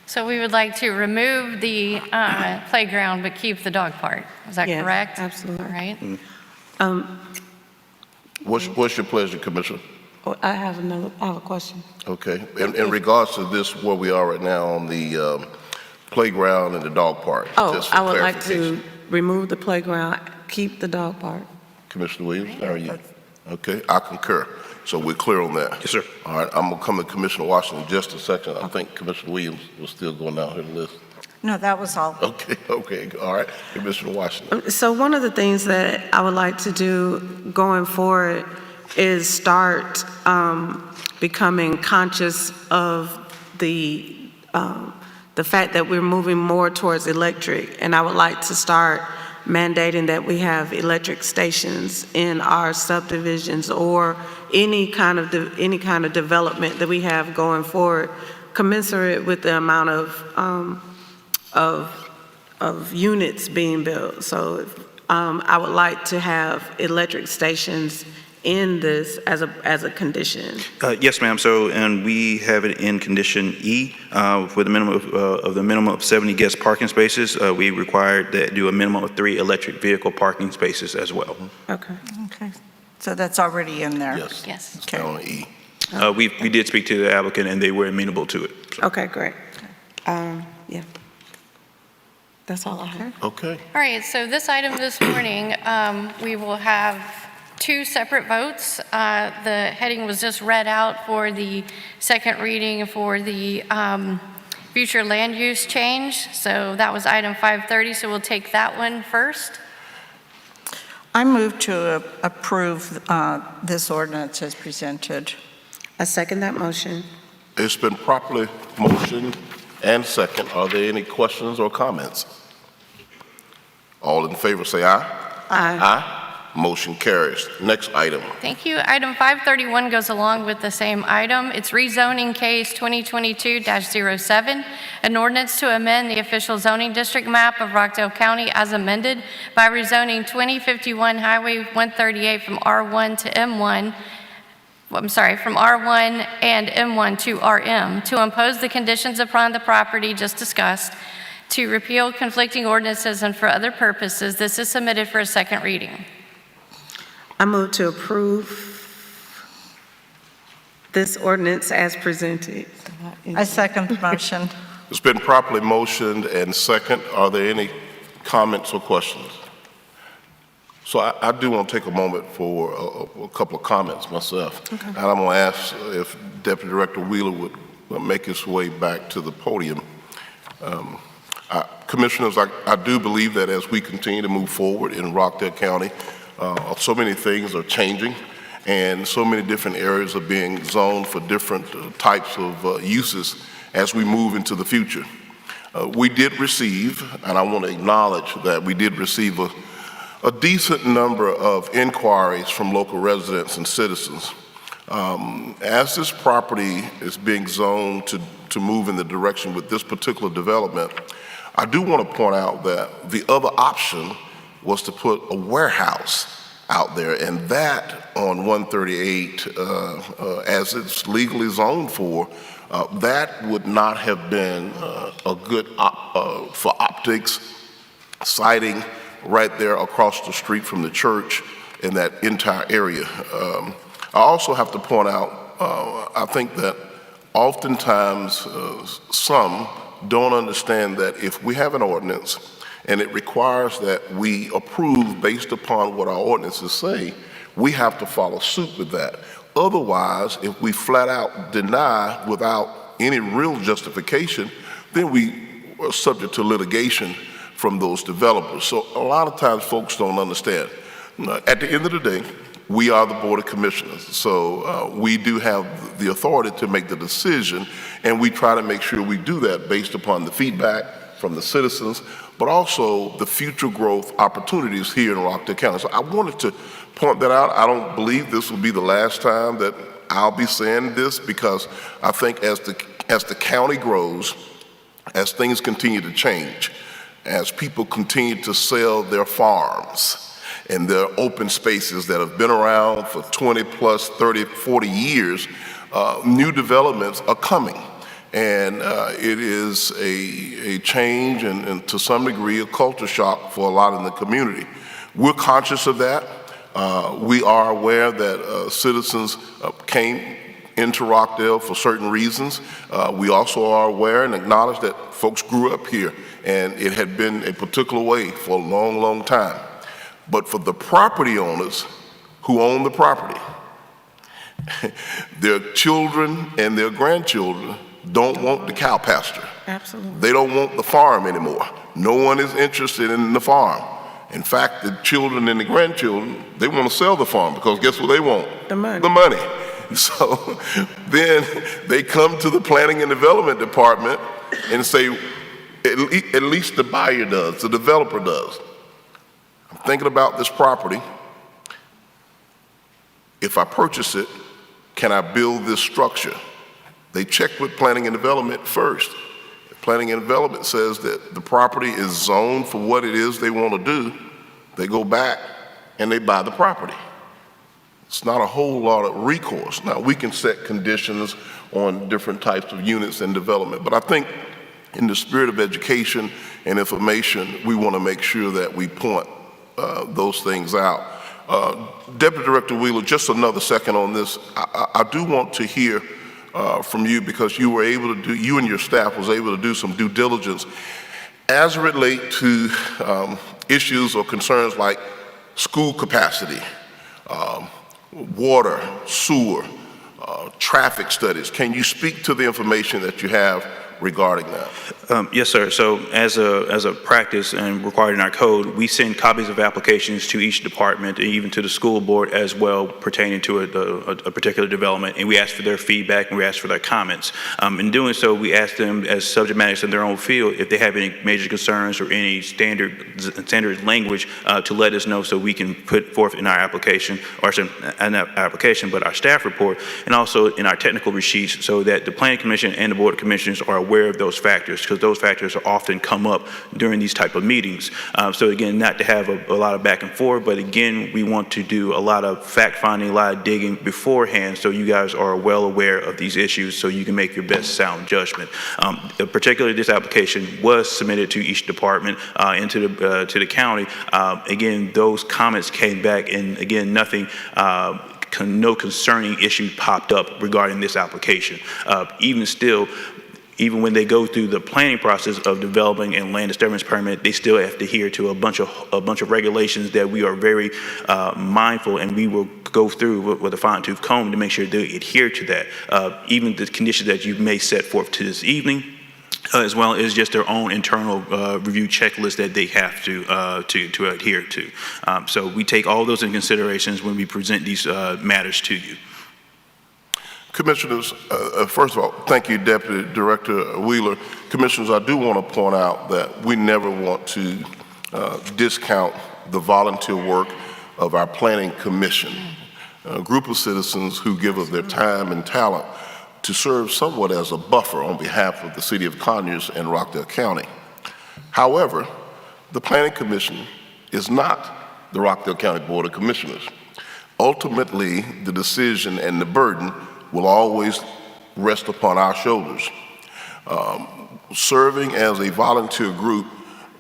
So we would like to remove the playground but keep the dog part. Is that Yes, correct? absolutely. All right. What's your pleasure, Commissioner? I have a question. Okay. In regards to this, where we are right now on the playground and the dog park. Oh, just for I would like to clarification. remove the playground, keep the dog park. Commissioner Williams, how are you? Okay, I concur. So we're clear on that. Yes, sir. All right, I'm gonna come to Commissioner Washington in just a second. I think Commissioner Williams was still going down here the list. No, that was all. Okay, all right. Commissioner Washington. So one of the things that I would like to do going forward is start becoming conscious of the fact that we're moving more towards electric, and I would like to start mandating that we have electric stations in our subdivisions or any kind of development that we have going forward, commensurate with the amount of units being built. So I would like to have electric stations in this as a condition. Yes, ma'am. So, and we have it in condition E for the minimum of 70 guest parking spaces. We required that do a minimum of 3 electric vehicle parking spaces as well. Okay. Okay. So that's already in there? Yes. Yes. It's down on E. We did speak to the applicant and they were amenable to it. So. Okay, great. Yeah. That's all I have. Okay. All right, so this item this morning, we will have 2 separate votes. The heading was just read out for the second reading for the future land use change. So that was item 530, so we'll take that one first. I move to approve this ordinance as presented. I second that motion. It's been properly motioned and second. Are there any questions or comments? All in favor say aye. Aye. Aye. Motion carries. Next item. Thank you. Item 531 goes along with the same item. It's rezoning case 2022-07, an ordinance to amend the official zoning district map of Rockdale County as amended by rezoning 2051 Highway 138 from R1 to M1, from R1 and M1 to RM, to impose the conditions upon the property just discussed, to repeal conflicting ordinances and for other purposes. This is submitted for a second reading. I move to approve this ordinance as presented. I second the motion. It's been properly motioned and second. Are there any comments or questions? So I do want to take a moment for a couple of comments myself. Okay. And I'm going to ask if Deputy Director Wheeler would make his way back to the podium. Commissioners, I do believe that as we continue to move forward in Rockdale County, so many things are changing and so many different areas are being zoned for different types of uses as we move into the future. We did receive, and I want to acknowledge that we did receive a decent number of inquiries from local residents and citizens. As this property is being zoned to move in the direction with this particular development, I do want to point out that the other option was to put a warehouse out there, and that on 138, as it's legally zoned for, that would not have been a good for optics, sighting right there across the street from the church in that entire area. I also have to point out, I think that oftentimes some don't understand that if we have an ordinance and it requires that we approve based upon what our ordinances say, we have to follow suit with that. Otherwise, if we flat out deny without any real justification, then we are subject to litigation from those developers. So a lot of times folks don't understand. At the end of the day, we are the Board of Commissioners, so we do have the authority to make the decision, and we try to make sure we do that based upon the feedback from the citizens, but also the future growth opportunities here in Rockdale County. So I wanted to point that out. I don't believe this will be the last time that I'll be saying this, because I think as the county grows, as things continue to change, as people continue to sell their farms and their open spaces that have been around for 20 plus, 30, 40 years, new developments are coming. And it is a change and to some degree a culture shock for a lot in the community. We're conscious of that. We are aware that citizens came into Rockdale for certain reasons. We also are aware and acknowledge that folks grew up here and it had been a particular way for a long, long time. But for the property owners who own the property, their children and their grandchildren don't want the cow pasture. Absolutely. They don't want the farm anymore. No one is interested in the farm. In fact, the children and the grandchildren, they want to sell the farm because guess what they want? The money. The money. So then they come to the Planning and Development Department and say, at least the buyer does, the developer does. I'm thinking about this property. If I purchase it, can I build this structure? They check with Planning and Development first. If Planning and Development says that the property is zoned for what it is they want to do, they go back and they buy the property. It's not a whole lot of recourse. Now, we can set conditions on different types of units and development, but I think in the spirit of education and information, we want to make sure that we point those things out. Deputy Director Wheeler, just another second on this. I do want to hear from you because you were able to do, you and your staff was able to do some due diligence as it relates to issues or concerns like school capacity, water, sewer, traffic studies. Can you speak to the information that you have regarding that? Yes, sir. So as a practice and required in our code, we send copies of applications to each department and even to the school board as well pertaining to a particular development, and we ask for their feedback and we ask for their comments. In doing so, we ask them as subject matters in their own field if they have any major concerns or any standard language to let us know so we can put forth in our application, or not our application, but our staff report, and also in our technical sheets so that the Planning Commission and the Board of Commissioners are aware of those factors, because those factors are often come up during these type of meetings. So again, not to have a lot of back and forth, but again, we want to do a lot of fact finding, a lot of digging beforehand so you guys are well aware of these issues so you can make your best sound judgment. Particularly this application was submitted to each department and to the county. Again, those comments came back and again, nothing no concerning issue popped up regarding this application. Even when they go through the planning process of developing and land disturbance permit, they still have to adhere to a bunch of regulations that we are very mindful, and we will go through with a fine-tooth comb to make sure they adhere to that. Even the conditions that you may set forth to this evening, as well as just their own internal review checklist that they have to adhere to. So we take all those into considerations when we present these matters to you. Commissioners, first of all, thank you, Deputy Director Wheeler. Commissioners, I do want to point out that we never want to discount the volunteer work of our Planning Commission, a group of citizens who give of their time and talent to serve somewhat as a buffer on behalf of the City of Conyers and Rockdale County. However, the Planning Commission is not the Rockdale County Board of Commissioners. Ultimately, the decision and the burden will always rest upon our shoulders. Serving as a volunteer group,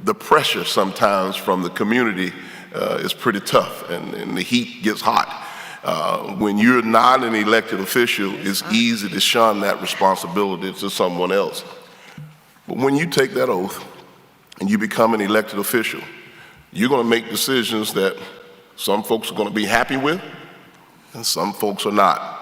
the pressure sometimes from the community is pretty tough, and the heat gets hot. When you're not an elected official, it's easy to shun that responsibility to someone else. But when you take that oath and you become an elected official, you're going to make decisions that some folks are going to be happy with and some folks are not.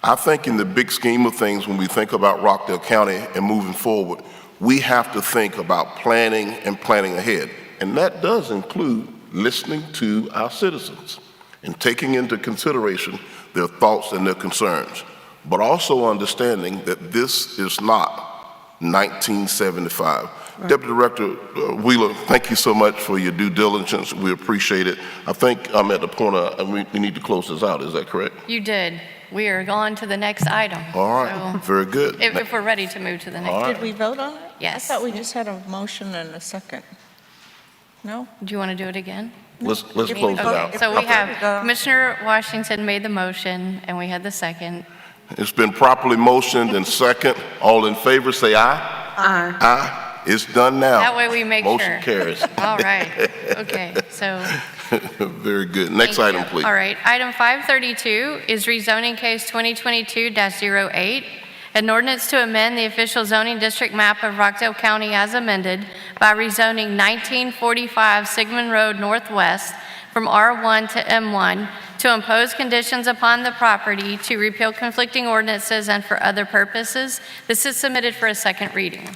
I think in the big scheme of things, when we think about Rockdale County and moving forward, we have to think about planning and planning ahead. And that does include listening to our citizens and taking into consideration their thoughts and their concerns, but also understanding that this is not 1975. Right. Deputy Director Wheeler, thank you so much for your due diligence. We appreciate it. I think I'm at the point we need to close this out. Is that correct? You did. We are on to the next item. All right, So very good. if we're ready to move to the next. All Did we vote on it? Yes. I thought we just had a motion and a second. No? Do you want to do it again? Let's close it Okay, out. so we Okay. have Commissioner Washington made the motion, and we had the second. It's been properly motioned and second. All in favor, say aye. Aye. Aye. It's done now. That way we make sure. Motion carries. All right, okay, so. Very good. Next Thank item, you. please. All right, item 532 is rezoning case 2022-08, an ordinance to amend the official zoning district map of Rockdale County as amended by rezoning 1945 Sigmund Road Northwest from R1 to M1 to impose conditions upon the property, to repeal conflicting ordinances, and for other purposes. This is submitted for a second reading.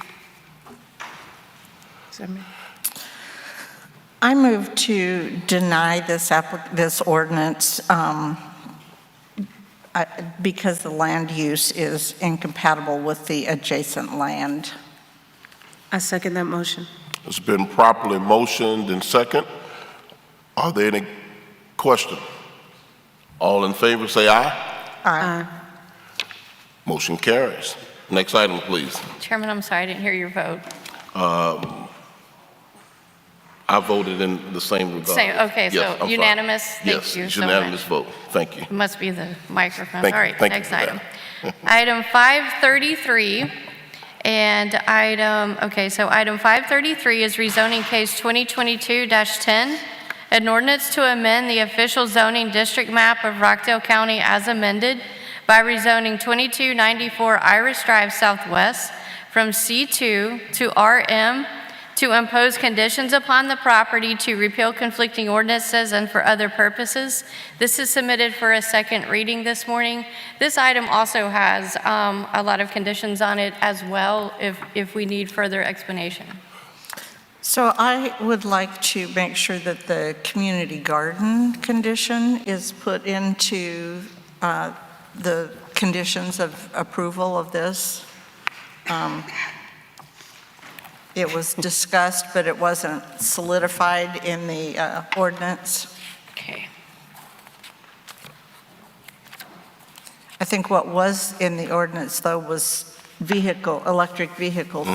I move to deny this ordinance because the land use is incompatible with the adjacent land. I second that motion. It's been properly motioned and second. Are there any questions? All in favor, say aye. Aye. Motion carries. Next item, please. Chairman, I'm sorry, I didn't hear your vote. I voted in the same regard. Okay, Yes, so I'm sorry. unanimous? Thank Yes, you it's so unanimous much. vote. Thank you. It must be the microphone. Thank All you. right, Thank you next for that. item. Item 533, and so item 533 is rezoning case 2022-10, an ordinance to amend the official zoning district map of Rockdale County as amended by rezoning 2294 Iris Drive Southwest from C2 to RM, to impose conditions upon the property, to repeal conflicting ordinances, and for other purposes. This is submitted for a second reading this morning. This item also has a lot of conditions on it as well, if we need further explanation. So I would like to make sure that the community garden condition is put into the conditions of approval of this. It was discussed, but it wasn't solidified in the ordinance. Okay. I think what was in the ordinance, though, was electric vehicle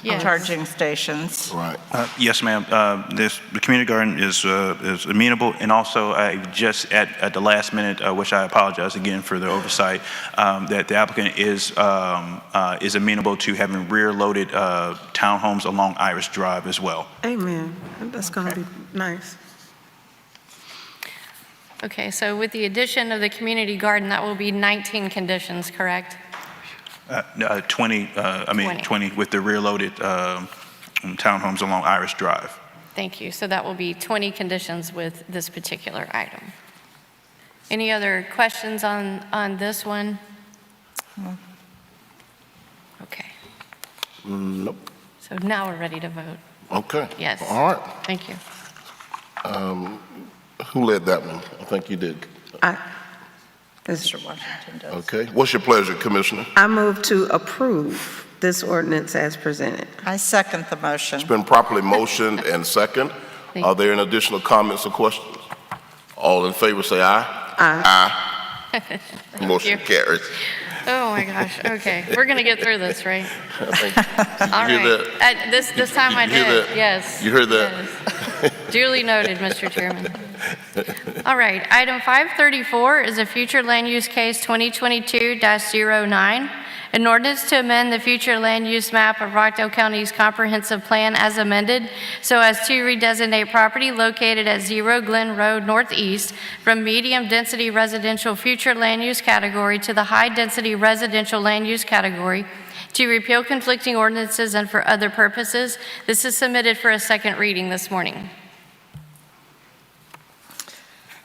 Yes. charging stations. Right. Yes, ma'am. The community garden is amenable, and also I just at the last minute, which I apologize again for the oversight, that the applicant is amenable to having rear-loaded townhomes along Iris Drive as well. Amen. That's going to be nice. Okay, so with the addition of the community garden, that will be 19 conditions, correct? 20 with the rear-loaded townhomes along Iris Drive. Thank you. So that will be 20 conditions with this particular item. Any other questions on this one? Okay. Nope. So now we're ready to vote. Okay. Yes. All right. Thank you. Who led that one? I think you did. Mr. Washington does. Okay. What's your pleasure, Commissioner? I move to approve this ordinance as presented. I second the motion. It's been properly motioned and second. Thank Are there any additional comments or questions? All in favor, say aye. Aye. Motion you. carries. Oh my gosh. Okay. We're going to get through this, right? I think- All you hear right. that? This time I You hear did. that? Yes. You heard that? Yes. Duly noted, Mr. Chairman. All right, item 534 is a future land use case 2022-09, an ordinance to amend the future land use map of Rockdale County's comprehensive plan as amended so as to redesignate property located at 0 Glen Road Northeast from medium-density residential future land use category to the high-density residential land use category, to repeal conflicting ordinances and for other purposes. This is submitted for a second reading this morning.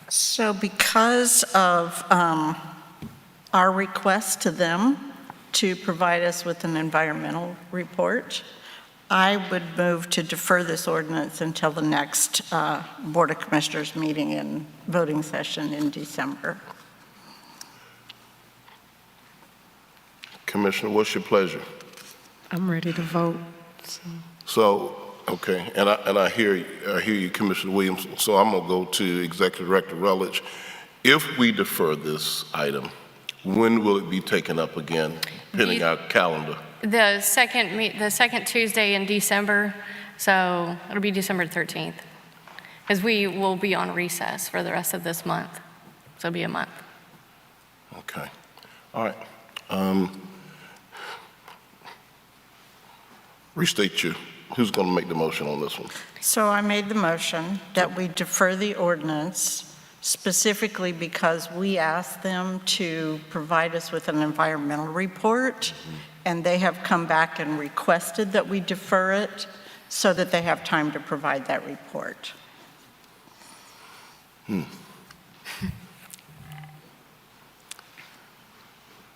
So because of our request to them to provide us with an environmental report, I would move to defer this ordinance until the next Board of Commissioners meeting and voting session in December. Commissioner, what's your pleasure? I'm ready to vote. So, okay, and I hear you, Commissioner Williams. So I'm gonna go to Executive Director Rutledge. If we defer this item, when will it be taken up again, pending our calendar? The second Tuesday in December, so it'll be December 13th, because we will be on recess for the rest of this month, so it'll be a month. Okay, all right. Restate you. Who's going to make the motion on this one? So I made the motion that we defer the ordinance specifically because we asked them to provide us with an environmental report, and they have come back and requested that we defer it so that they have time to provide that report.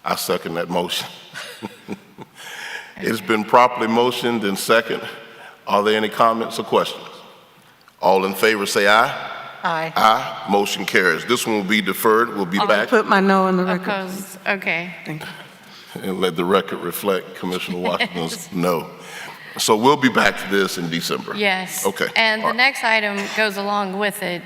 I second that motion. It's been properly motioned and second. Are there any comments or questions? All in favor say aye. Aye. Aye. Motion carries. This one will be deferred. We'll be I'll back put my no on the record. Opposed? Okay. Thank you. and let the record reflect Commissioner Washington's no. So we'll be back to this in December. Yes. Okay. And All the right. next item goes along with it.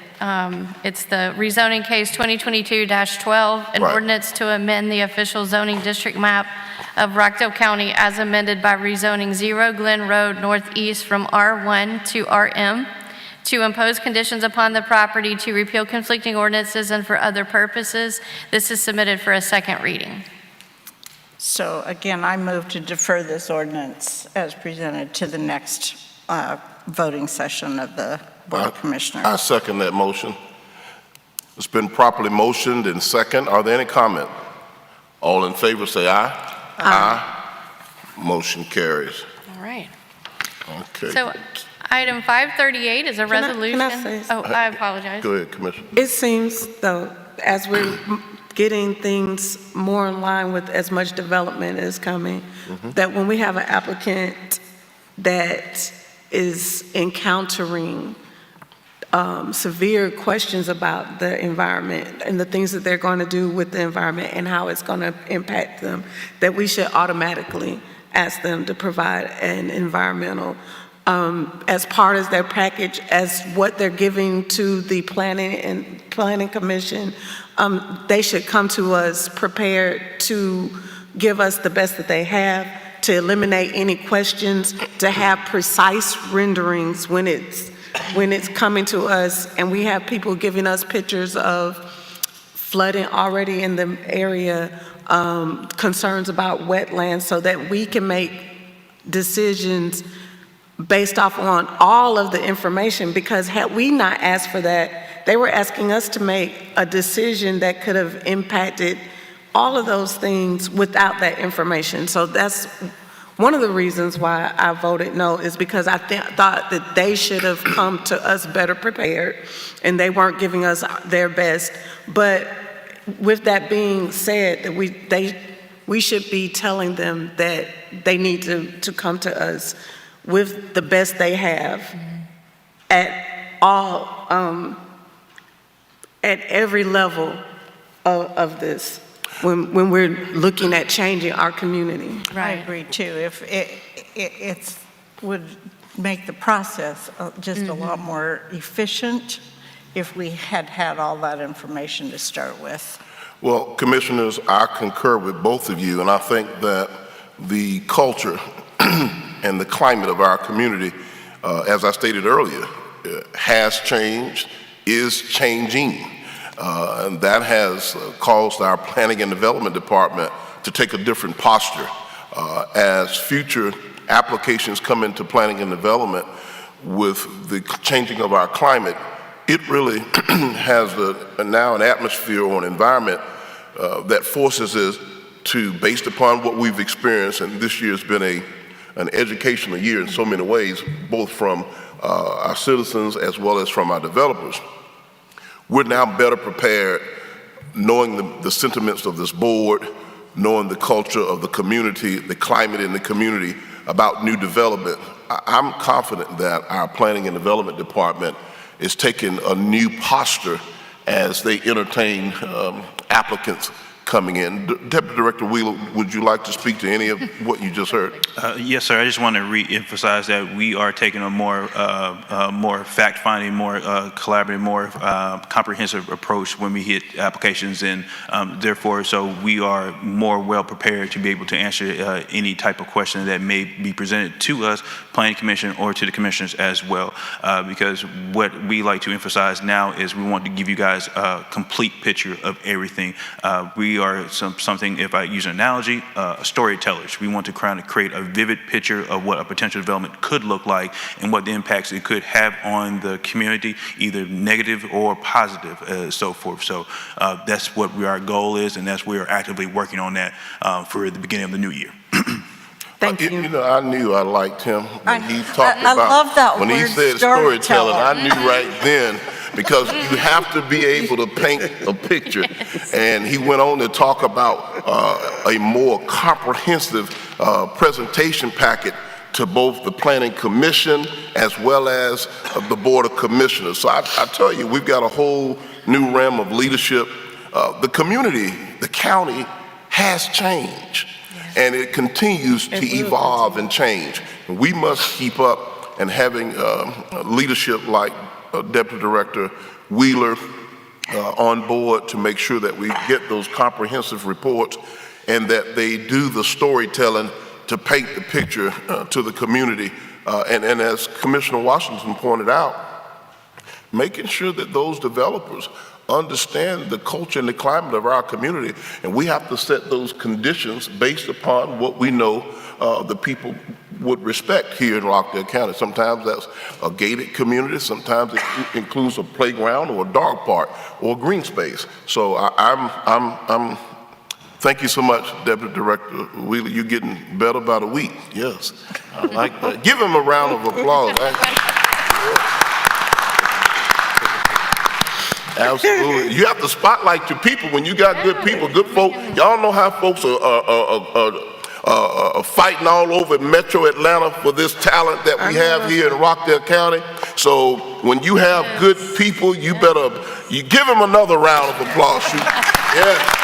It's the rezoning case 2022-12, an Right. ordinance to amend the official zoning district map of Rockdale County as amended by rezoning 0 Glen Road Northeast from R1 to RM, to impose conditions upon the property, to repeal conflicting ordinances, and for other purposes. This is submitted for a second reading. So again, I move to defer this ordinance as presented to the next voting session of the Board of Commissioners. I second that motion. It's been properly motioned and second. Are there any comment? All in favor say aye. Aye. Motion carries. All right. Okay. So item 538 is a Can I resolution. say Oh, I apologize. Go ahead, Commissioner. It seems, though, as we're getting things more in line with as much development is coming, that when we have an applicant that is encountering severe questions about the environment and the things that they're going to do with the environment and how it's going to impact them, that we should automatically ask them to provide an environmental as part of their package, as what they're giving to the planning commission. They should come to us prepared to give us the best that they have, to eliminate any questions, to have precise renderings when it's coming to us, and we have people giving us pictures of flooding already in the area, concerns about wetlands, so that we can make decisions based off on all of the information. Because had we not asked for that, they were asking us to make a decision that could have impacted all of those things without that information. So that's one of the reasons why I voted no, is because I thought that they should have come to us better prepared, and they weren't giving us their best. But with that being said, that we should be telling them that they need to come to us with the best they have at all, at every level of this, when we're looking at changing our community. I agree too. If it would make the process just a lot more efficient if we had all that information to start with. Well, Commissioners, I concur with both of you, and I think that the culture and the climate of our community, as I stated earlier, has changed, is changing. And that has caused our Planning and Development Department to take a different posture. As future applications come into planning and development with the changing of our climate, it really has now an atmosphere or an environment that forces us to, based upon what we've experienced, and this year has been an educational year in so many ways, both from our citizens as well as from our developers. We're now better prepared, knowing the sentiments of this board, knowing the culture of the community, the climate in the community about new development. I'm confident that our Planning and Development Department is taking a new posture as they entertain applicants coming in. Deputy Director Wheeler, would you like to speak to any of what you just heard? Yes, sir. I just want to re-emphasize that we are taking a more fact-finding, more collaborative, more comprehensive approach when we hit applications, and therefore, so we are more well prepared to be able to answer any type of question that may be presented to us, Planning Commission, or to the commissioners as well. Because what we like to emphasize now is we want to give you guys a complete picture of everything. We are something, if I use an analogy, storytellers. We want to create a vivid picture of what a potential development could look like and what the impacts it could have on the community, either negative or positive, so forth. So that's what our goal is, and that's we are actively working on that for the beginning of the new year. Thank you. You know, I knew I liked him when he talked I about, love that when he word, said storytelling, I knew right then, because you have to be able to paint a picture. And he went on to talk about a more comprehensive presentation packet to both the Planning Commission as well as the Board of Commissioners. So I tell you, we've got a whole new realm of leadership. The community, the county has changed. And it continues to evolve and change. We must keep up and having leadership like Deputy Director Wheeler on board to make sure that we get those comprehensive reports and that they do the storytelling to paint the picture to the community. And as Commissioner Washington pointed out, making sure that those developers understand the culture and the climate of our community, and we have to set those conditions based upon what we know the people would respect here in Rockdale County. Sometimes that's a gated community, sometimes it includes a playground or a dog park or a green space. So I'm thank you so much, Deputy Director Wheeler. You're getting better by the week. Yes, I like that. Give him a round of applause. Absolutely. You have to spotlight your people when you got good people, good folk. Y'all know how folks are fighting all over Metro Atlanta for this talent that we have here in Rockdale County. So when you have good people, you give them another round of applause. Yeah.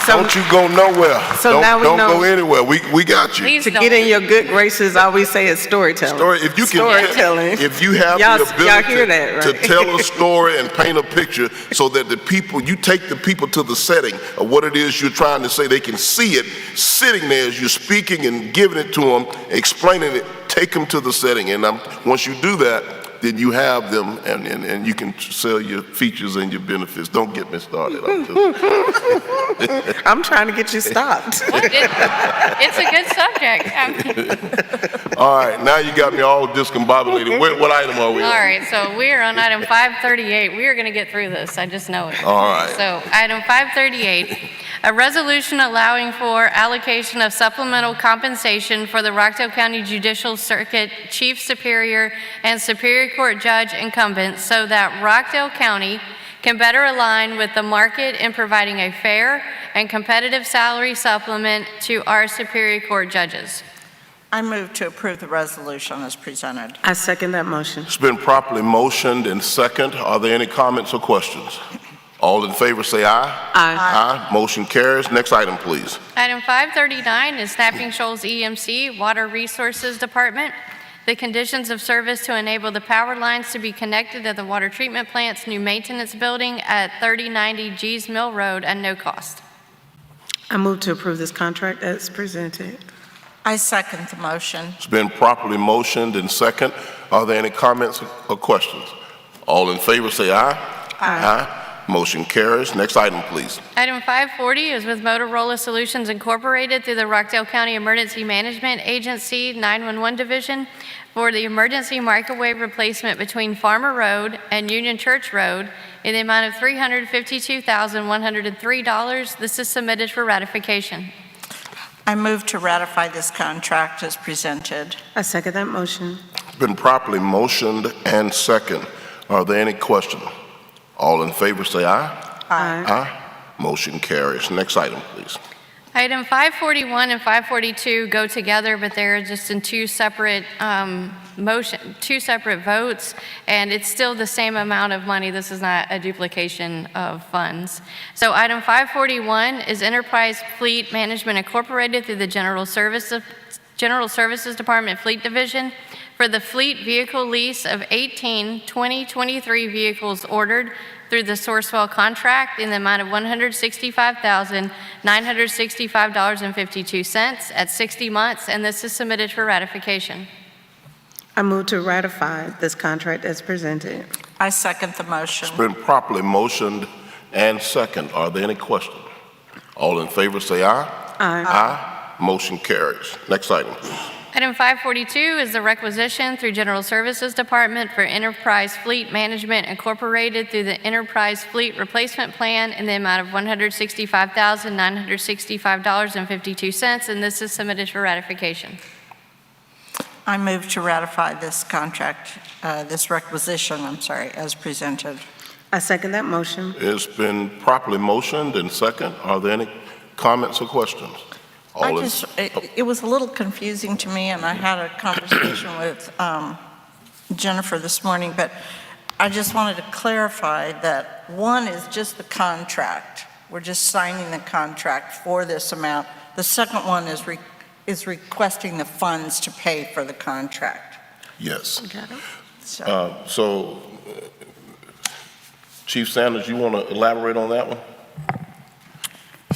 Don't you go nowhere. So now we don't know. Go anywhere. We got you. To get in your good graces, I always say it's storytelling. If you can, storytelling. If you have y'all, the ability y'all hear that, right? to tell a story and paint a picture so that the people, you take the people to the setting of what it is you're trying to say, they can see it sitting there as you're speaking and giving it to them, explaining it, take them to the setting. And once you do that, then you have them and you can sell your features and your benefits. Don't get me started. I'm trying to get you stopped. It's a good subject. All right, now you got me all discombobulated. What item are we on? All right, so we are on item 538. We are going to get through this. I just know it. All right. So item 538, a resolution allowing for allocation of supplemental compensation for the Rockdale County Judicial Circuit Chief Superior and Superior Court Judge incumbents so that Rockdale County can better align with the market in providing a fair and competitive salary supplement to our Superior Court judges. I move to approve the resolution as presented. I second that motion. It's been properly motioned and second. Are there any comments or questions? All in favor say aye. Aye. Aye. Motion carries. Next item, please. Item 539 is Snapping Shoals EMC Water Resources Department. The conditions of service to enable the power lines to be connected to the water treatment plant's new maintenance building at 3090 Gees Mill Road at no cost. I move to approve this contract as presented. I second the motion. It's been properly motioned and second. Are there any comments or questions? All in favor say aye. Aye. Motion carries. Next item, please. Item 540 is with Motorola Solutions Incorporated through the Rockdale County Emergency Management Agency 911 Division for the emergency microwave replacement between Farmer Road and Union Church Road in the amount of $352,103. This is submitted for ratification. I move to ratify this contract as presented. I second that motion. It's been properly motioned and second. Are there any questions? All in favor say aye. Aye. Aye. Motion carries. Next item, please. Item 541 and 542 go together, but they're just in two separate votes, and it's still the same amount of money. This is not a duplication of funds. So item 541 is Enterprise Fleet Management Incorporated through the General Services Department Fleet Division for the fleet vehicle lease of 18 2023 vehicles ordered through the Sourcewell contract in the amount of $165,965.52 at 60 months, and this is submitted for ratification. I move to ratify this contract as presented. I second the motion. It's been properly motioned and second. Are there any questions? All in favor, say aye. Aye. Aye. Motion carries. Next item. Item 542 is the requisition through General Services Department for Enterprise Fleet Management Incorporated through the Enterprise Fleet Replacement Plan in the amount of $165,965.52, and this is submitted for ratification. I move to ratify this contract, this requisition, as presented. I second that motion. It's been properly motioned and second. Are there any comments or questions? It was a little confusing to me, and I had a conversation with Jennifer this morning, but I just wanted to clarify that one is just the contract. We're just signing the contract for this amount. The second one is requesting the funds to pay for the contract. Yes. Got it. So, Chief Sanders, you want to elaborate on that one?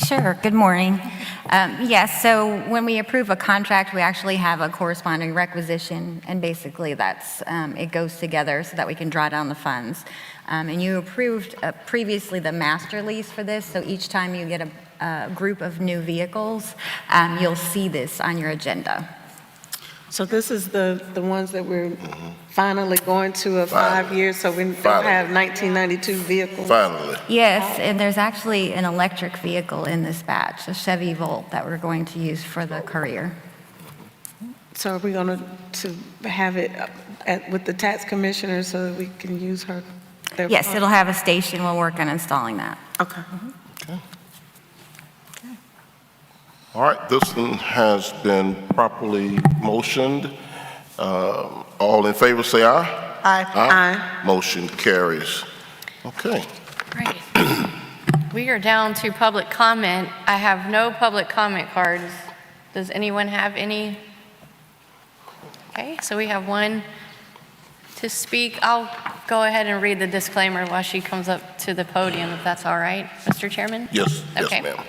Sure. Good morning. Yes, so when we approve a contract, we actually have a corresponding requisition, and basically that's, it goes together so that we can draw down the funds. And you approved previously the master lease for this, so each time you get a group of new vehicles, you'll see this on your agenda. So this is the ones that we're finally going to a 5 years, so we don't have 1992 vehicles. Finally. Yes, and there's actually an electric vehicle in this batch, a Chevy Volt, that we're going to use for the courier. So are we going to have it with the tax commissioner so that we can use their Yes, phone? it'll have a station. We'll work on installing that. Okay. All right, this one has been properly motioned. All in favor, say aye. Aye. Aye. Motion carries. Okay. Great. We are down to public comment. I have no public comment cards. Does anyone have any? Okay, so we have one to speak. I'll go ahead and read the disclaimer while she comes up to the podium, if that's all right, Mr. Chairman? Yes, Okay. yes, ma'am.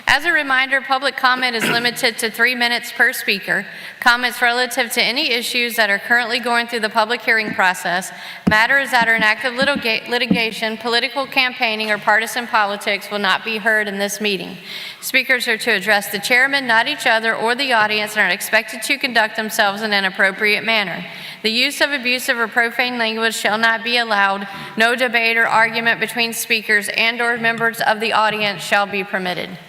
As a reminder, public comment is limited to 3 minutes per speaker. Comments relative to any issues that are currently going through the public hearing process, matters that are in active litigation, political campaigning, or partisan politics will not be heard in this meeting. Speakers are to address the chairman, not each other or the audience, and are expected to conduct themselves in an appropriate manner. The use of abusive or profane language shall not be allowed. No debate or argument between speakers and/or members of the audience shall be permitted.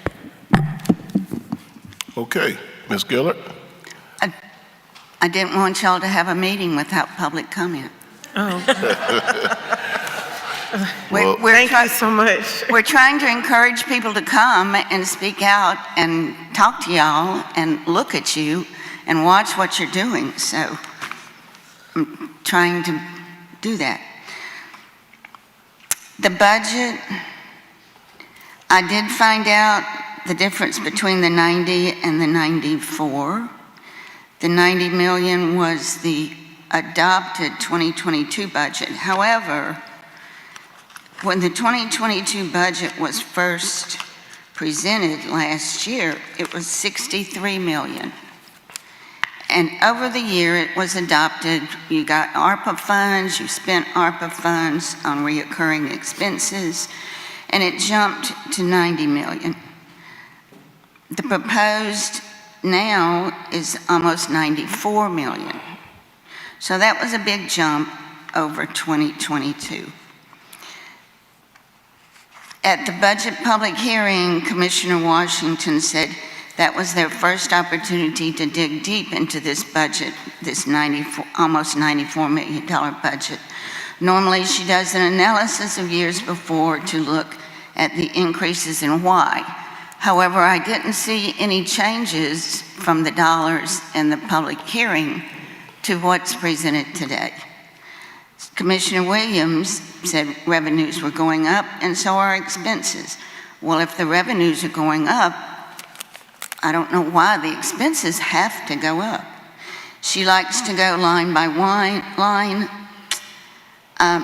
Okay, Ms. Gillard? I didn't want y'all to have a meeting without public comment. Oh, We're thank you so much. We're trying to encourage people to come and speak out and talk to y'all and look at you and watch what you're doing. So I'm trying to do that. The budget, I did find out the difference between the 90 and the 94. The 90 million was the adopted 2022 budget. However, when the 2022 budget was first presented last year, it was 63 million. And over the year it was adopted, you got ARPA funds, you spent ARPA funds on reoccurring expenses, and it jumped to 90 million. The proposed now is almost 94 million. So that was a big jump over 2022. At the budget public hearing, Commissioner Washington said that was their first opportunity to dig deep into this budget, this almost $94 million budget. Normally she does an analysis of years before to look at the increases and why. However, I didn't see any changes from the dollars in the public hearing to what's presented today. Commissioner Williams said revenues were going up and so are expenses. Well, if the revenues are going up, I don't know why the expenses have to go up. She likes to go line by line.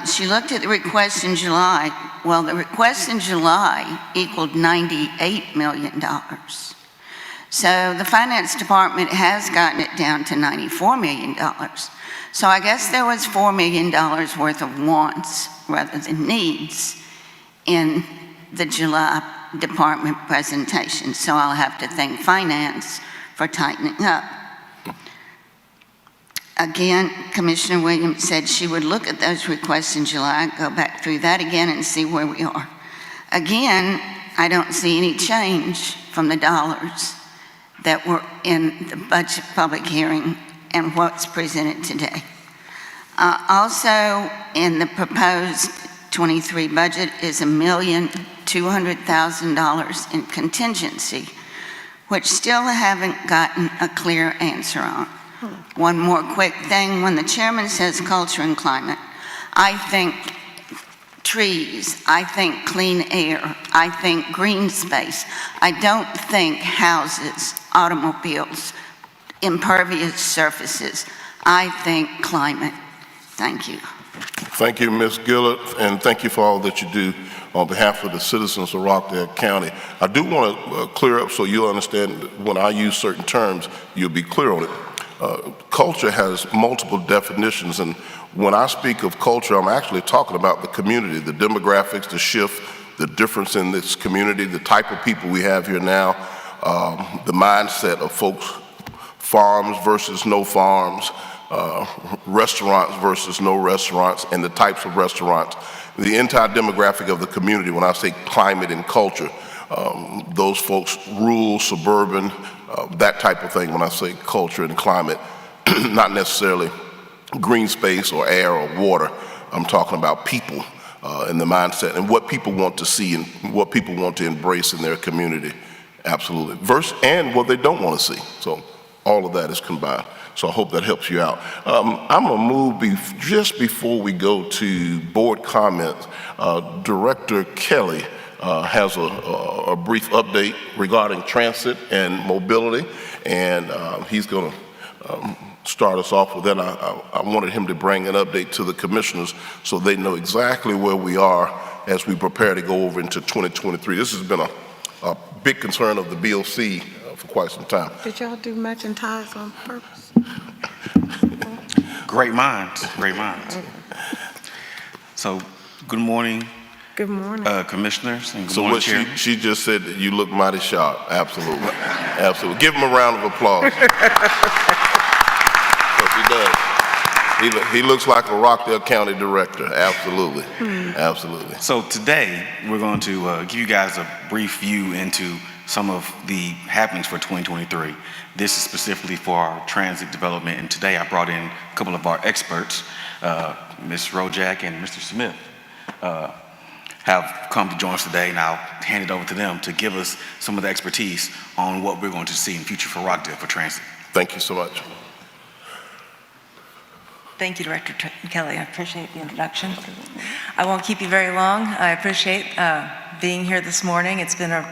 She looked at the request in July. Well, the request in July equaled $98 million. So the finance department has gotten it down to $94 million. So I guess there was $4 million worth of wants rather than needs in the July department presentation, so I'll have to thank finance for tightening up. Again, Commissioner Williams said she would look at those requests in July, go back through that again and see where we are. Again, I don't see any change from the dollars that were in the budget public hearing and what's presented today. Also, in the proposed 23 budget is $1,200,000 in contingency, which still haven't gotten a clear answer on. One more quick thing, when the chairman says culture and climate, I think trees, I think clean air, I think green space. I don't think houses, automobiles, impervious surfaces. I think climate. Thank you. Thank you, Ms. Gillett, and thank you for all that you do on behalf of the citizens of Rockdale County. I do want to clear up so you'll understand when I use certain terms, you'll be clear on it. Culture has multiple definitions, and when I speak of culture, I'm actually talking about the community, the demographics, the shift, the difference in this community, the type of people we have here now, the mindset of folks, farms versus no farms, restaurants versus no restaurants, and the types of restaurants. The entire demographic of the community, when I say climate and culture, those folks, rural, suburban, that type of thing when I say culture and climate, not necessarily green space or air or water. I'm talking about people and the mindset and what people want to see and what people want to embrace in their community. Absolutely. And what they don't want to see. So all of that is combined. So I hope that helps you out. I'm going to move just before we go to board comments. Director Kelly has a brief update regarding transit and mobility, and he's going to start us off with that. I wanted him to bring an update to the commissioners so they know exactly where we are as we prepare to go over into 2023. This has been a big concern of the BOC for quite some time. Did y'all do matching ties on purpose? Great minds, great minds. So, good morning. Good morning. Commissioners, and good So morning, what Chairman. she just said that you look mighty sharp. Absolutely. Absolutely. Give him a round of applause. He does. He looks like a Rockdale County director. Absolutely. Absolutely. So today, we're going to give you guys a brief view into some of the happenings for 2023. This is specifically for our transit development, and today I brought in a couple of our experts, Ms. Rojak and Mr. Smith, have come to join us today, and I'll hand it over to them to give us some of the expertise on what we're going to see in the future for Rockdale for transit. Thank you so much. Thank you, Director Kelly. I appreciate the introduction. I won't keep you very long. I appreciate being here this morning. It's been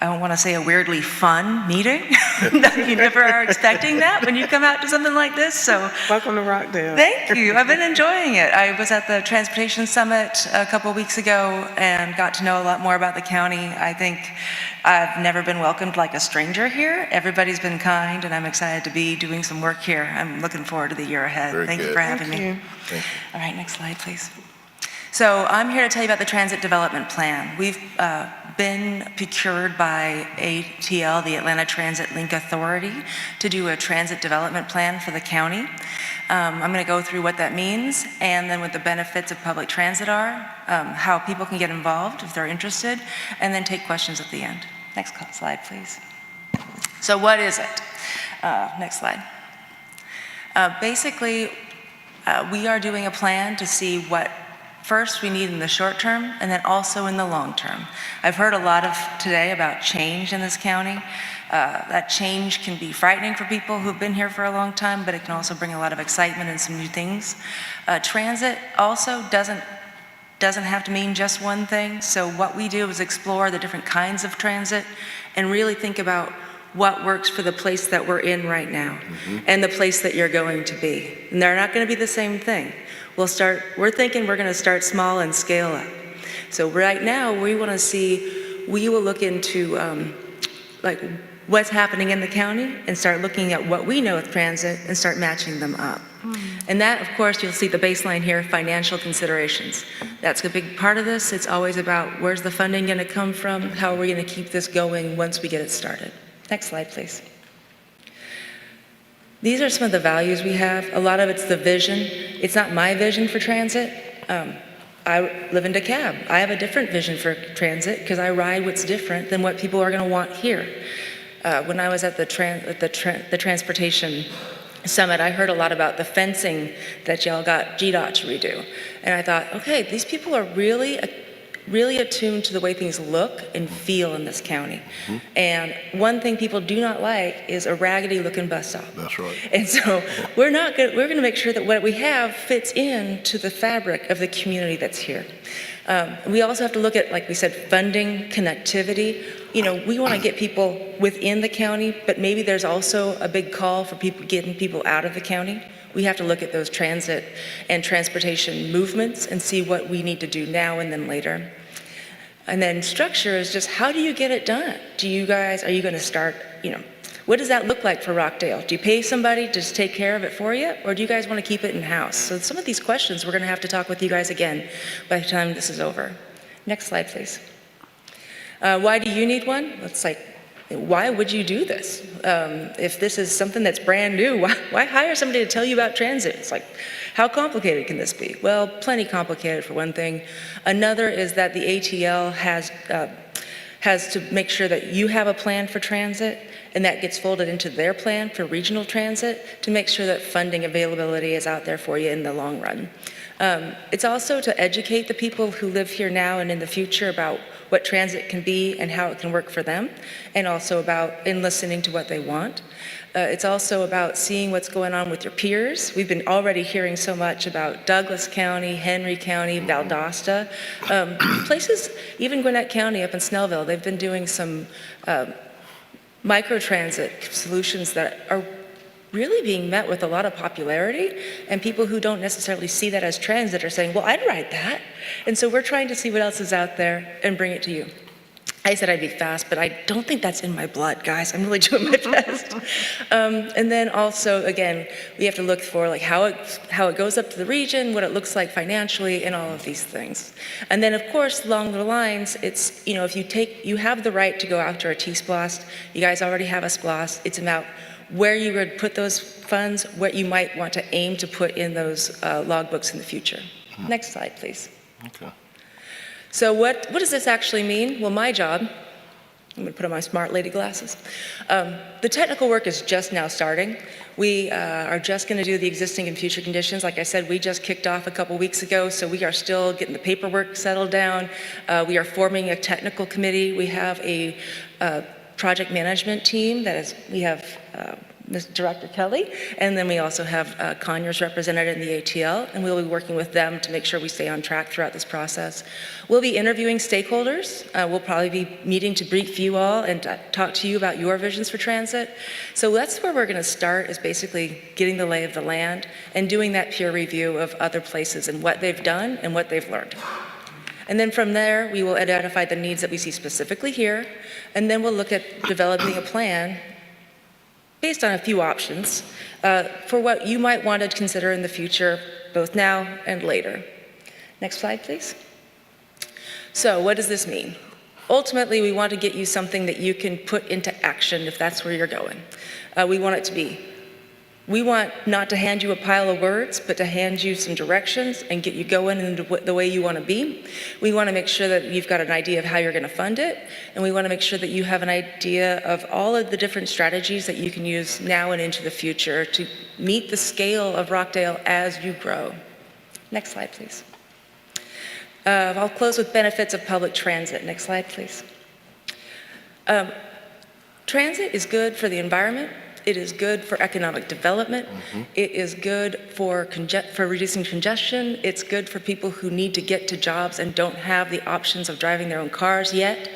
I don't want to say a weirdly fun meeting. You never are expecting that when you come out to something like this. So Welcome to Rockdale. thank you. I've been enjoying it. I was at the Transportation Summit a couple of weeks ago and got to know a lot more about the county. I think I've never been welcomed like a stranger here. Everybody's been kind, and I'm excited to be doing some work here. I'm looking forward to the year ahead. Very Thank you good. for having Thank me. you. Thank you. All right, next slide, please. So I'm here to tell you about the Transit Development Plan. We've been procured by ATL, the Atlanta Transit Link Authority, to do a transit development plan for the county. I'm going to go through what that means and then what the benefits of public transit are, how people can get involved if they're interested, and then take questions at the end. Next slide, please. So what is it? Next slide. Basically, we are doing a plan to see what first we need in the short term and then also in the long term. I've heard a lot today about change in this county. That change can be frightening for people who've been here for a long time, but it can also bring a lot of excitement and some new things. Transit also doesn't have to mean just one thing. So what we do is explore the different kinds of transit and really think about what works for the place that we're in right now and the place that you're going to be. And they're not going to be the same thing. We're thinking we're going to start small and scale up. So right now we want to see, we will look into like what's happening in the county and start looking at what we know with transit and start matching them up. And that, of course, you'll see the baseline here, financial considerations. That's a big part of this. It's always about where's the funding going to come from? How are we going to keep this going once we get it started? Next slide, please. These are some of the values we have. A lot of it's the vision. It's not my vision for transit. I live in DeKalb. I have a different vision for transit because I ride what's different than what people are going to want here. When I was at the transportation summit, I heard a lot about the fencing that y'all got GDOT to redo. And I thought, okay, these people are really attuned to the way things look and feel in this county. And one thing people do not like is a raggedy looking bus stop. That's right. And so we're going to make sure that what we have fits into the fabric of the community that's here. We also have to look at, like we said, funding, connectivity. You know, we want to get people within the county, but maybe there's also a big call for people getting people out of the county. We have to look at those transit and transportation movements and see what we need to do now and then later. And then structure is just, how do you get it done? Are you going to start, what does that look like for Rockdale? Do you pay somebody to just take care of it for you? Or do you guys want to keep it in-house? So some of these questions we're going to have to talk with you guys again by the time this is over. Next slide, please. Why do you need one? It's like, why would you do this? If this is something that's brand new, why hire somebody to tell you about transit? It's like, how complicated can this be? Well, plenty complicated for one thing. Another is that the ATL has to make sure that you have a plan for transit, and that gets folded into their plan for regional transit to make sure that funding availability is out there for you in the long run. It's also to educate the people who live here now and in the future about what transit can be and how it can work for them, and also about listening to what they want. It's also about seeing what's going on with your peers. We've been already hearing so much about Douglas County, Henry County, Valdosta, places, even Gwinnett County up in Snellville. They've been doing some microtransit solutions that are really being met with a lot of popularity, and people who don't necessarily see that as transit are saying, well, I'd ride that. And so we're trying to see what else is out there and bring it to you. I said I'd be fast, but I don't think that's in my blood, guys. I'm really doing my best. And then also, again, we have to look for like how it goes up to the region, what it looks like financially, and all of these things. And then, of course, along the lines, it's, if you have the right to go after a T-SPLOST. You guys already have a SPLOST. It's about where you would put those funds, what you might want to aim to put in those logbooks in the future. Next slide, please. Okay. So what does this actually mean? Well, my job, I'm going to put on my smart lady glasses. The technical work is just now starting. We are just going to do the existing and future conditions. Like I said, we just kicked off a couple weeks ago, so we are still getting the paperwork settled down. We are forming a technical committee. We have a project management team we have Director Kelly, and then we also have Conyers represented in the ATL, and we'll be working with them to make sure we stay on track throughout this process. We'll be interviewing stakeholders. We'll probably be meeting to brief you all and talk to you about your visions for transit. So that's where we're going to start, is basically getting the lay of the land and doing that peer review of other places and what they've done and what they've learned. And then from there, we will identify the needs that we see specifically here, and then we'll look at developing a plan based on a few options for what you might want to consider in the future, both now and later. Next slide, please. So what does this mean? Ultimately, we want to get you something that you can put into action if that's where you're going. We want not to hand you a pile of words, but to hand you some directions and get you going in the way you want to be. We want to make sure that you've got an idea of how you're going to fund it, and we want to make sure that you have an idea of all of the different strategies that you can use now and into the future to meet the scale of Rockdale as you grow. Next slide, please. I'll close with benefits of public transit. Next slide, please. Transit is good for the environment. It is good for economic development. It is good for reducing congestion. It's good for people who need to get to jobs and don't have the options of driving their own cars yet.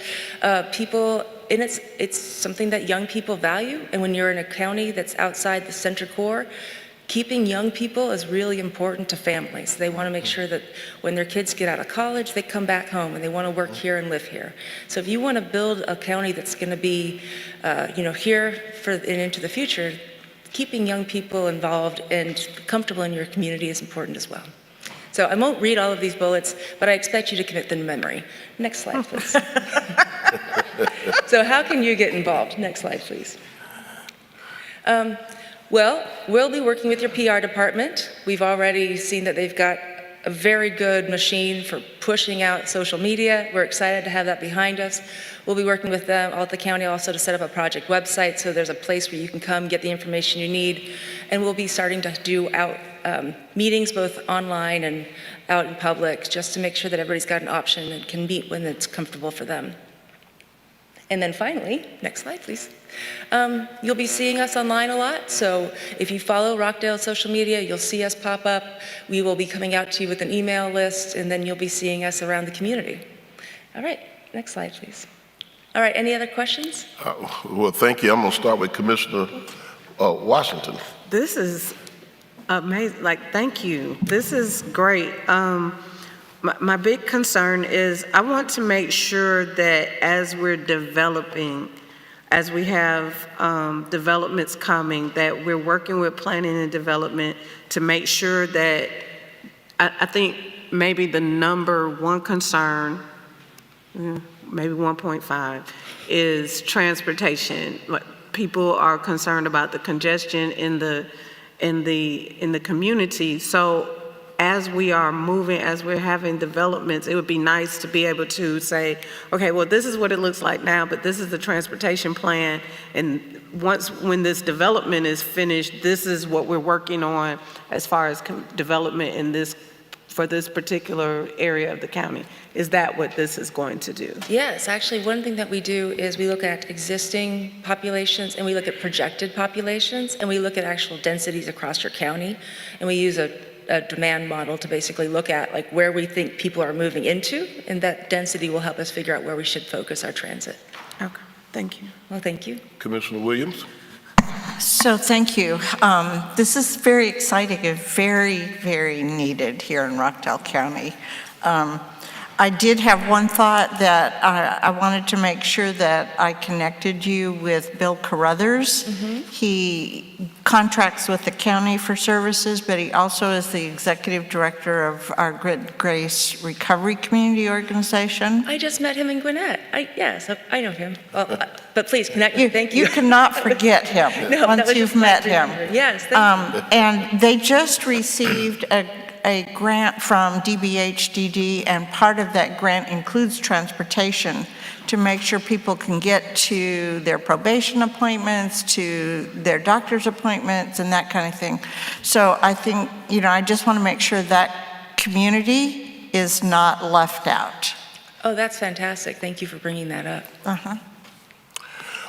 It's something that young people value. And when you're in a county that's outside the center core, Keeping young people is really important to families. They want to make sure that when their kids get out of college, they come back home and they want to work here and live here. So if you want to build a county that's going to be, here and into the future, keeping young people involved and comfortable in your community is important as well. So I won't read all of these bullets, but I expect you to commit them to memory. Next slide, please. So how can you get involved? Next slide, please. Well, we'll be working with your PR department. We've already seen that they've got a very good machine for pushing out social media. We're excited to have that behind us. We'll be working with them at the county also to set up a project website so there's a place where you can come get the information you need. And we'll be starting to do meetings both online and out in public just to make sure that everybody's got an option and can meet when it's comfortable for them. And then finally, next slide, please. You'll be seeing us online a lot, so if you follow Rockdale social media, you'll see us pop up. We will be coming out to you with an email list, and then you'll be seeing us around the community. All right, next slide, please. All right, any other questions? Well, thank you. I'm going to start with Commissioner Washington. This is amazing. Thank you. This is great. My big concern is I want to make sure that as we're developing, as we have developments coming, that we're working with planning and development to make sure that, I think maybe the number one concern, maybe 1.5, is transportation. People are concerned about the congestion in the community. So as we are moving, as we're having developments, it would be nice to be able to say, okay, well, this is what it looks like now, but this is the transportation plan. And when this development is finished, this is what we're working on as far as development for this particular area of the county. Is that what this is going to do? Yes, actually, one thing that we do is we look at existing populations and we look at projected populations and we look at actual densities across your county, and we use a demand model to basically look at where we think people are moving into, and that density will help us figure out where we should focus our transit. Okay, thank you. Well, thank you. Commissioner Williams. So thank you. This is very exciting and very, very needed here in Rockdale County. I did have one thought that I wanted to make sure that I connected you with Bill Carruthers. He contracts with the county for services, but he also is the executive director of our Good Grace Recovery Community Organization. I just met him in Gwinnett. Yes, I know him. Well, but please connect me. Thank you. You cannot forget him once you've met him. Yes, thank you. And they just received a grant from DBHDD, and part of that grant includes transportation to make sure people can get to their probation appointments, to their doctor's appointments, and that kind of thing. So I think, I just want to make sure that community is not left out. Oh, that's fantastic. Thank you for bringing that up.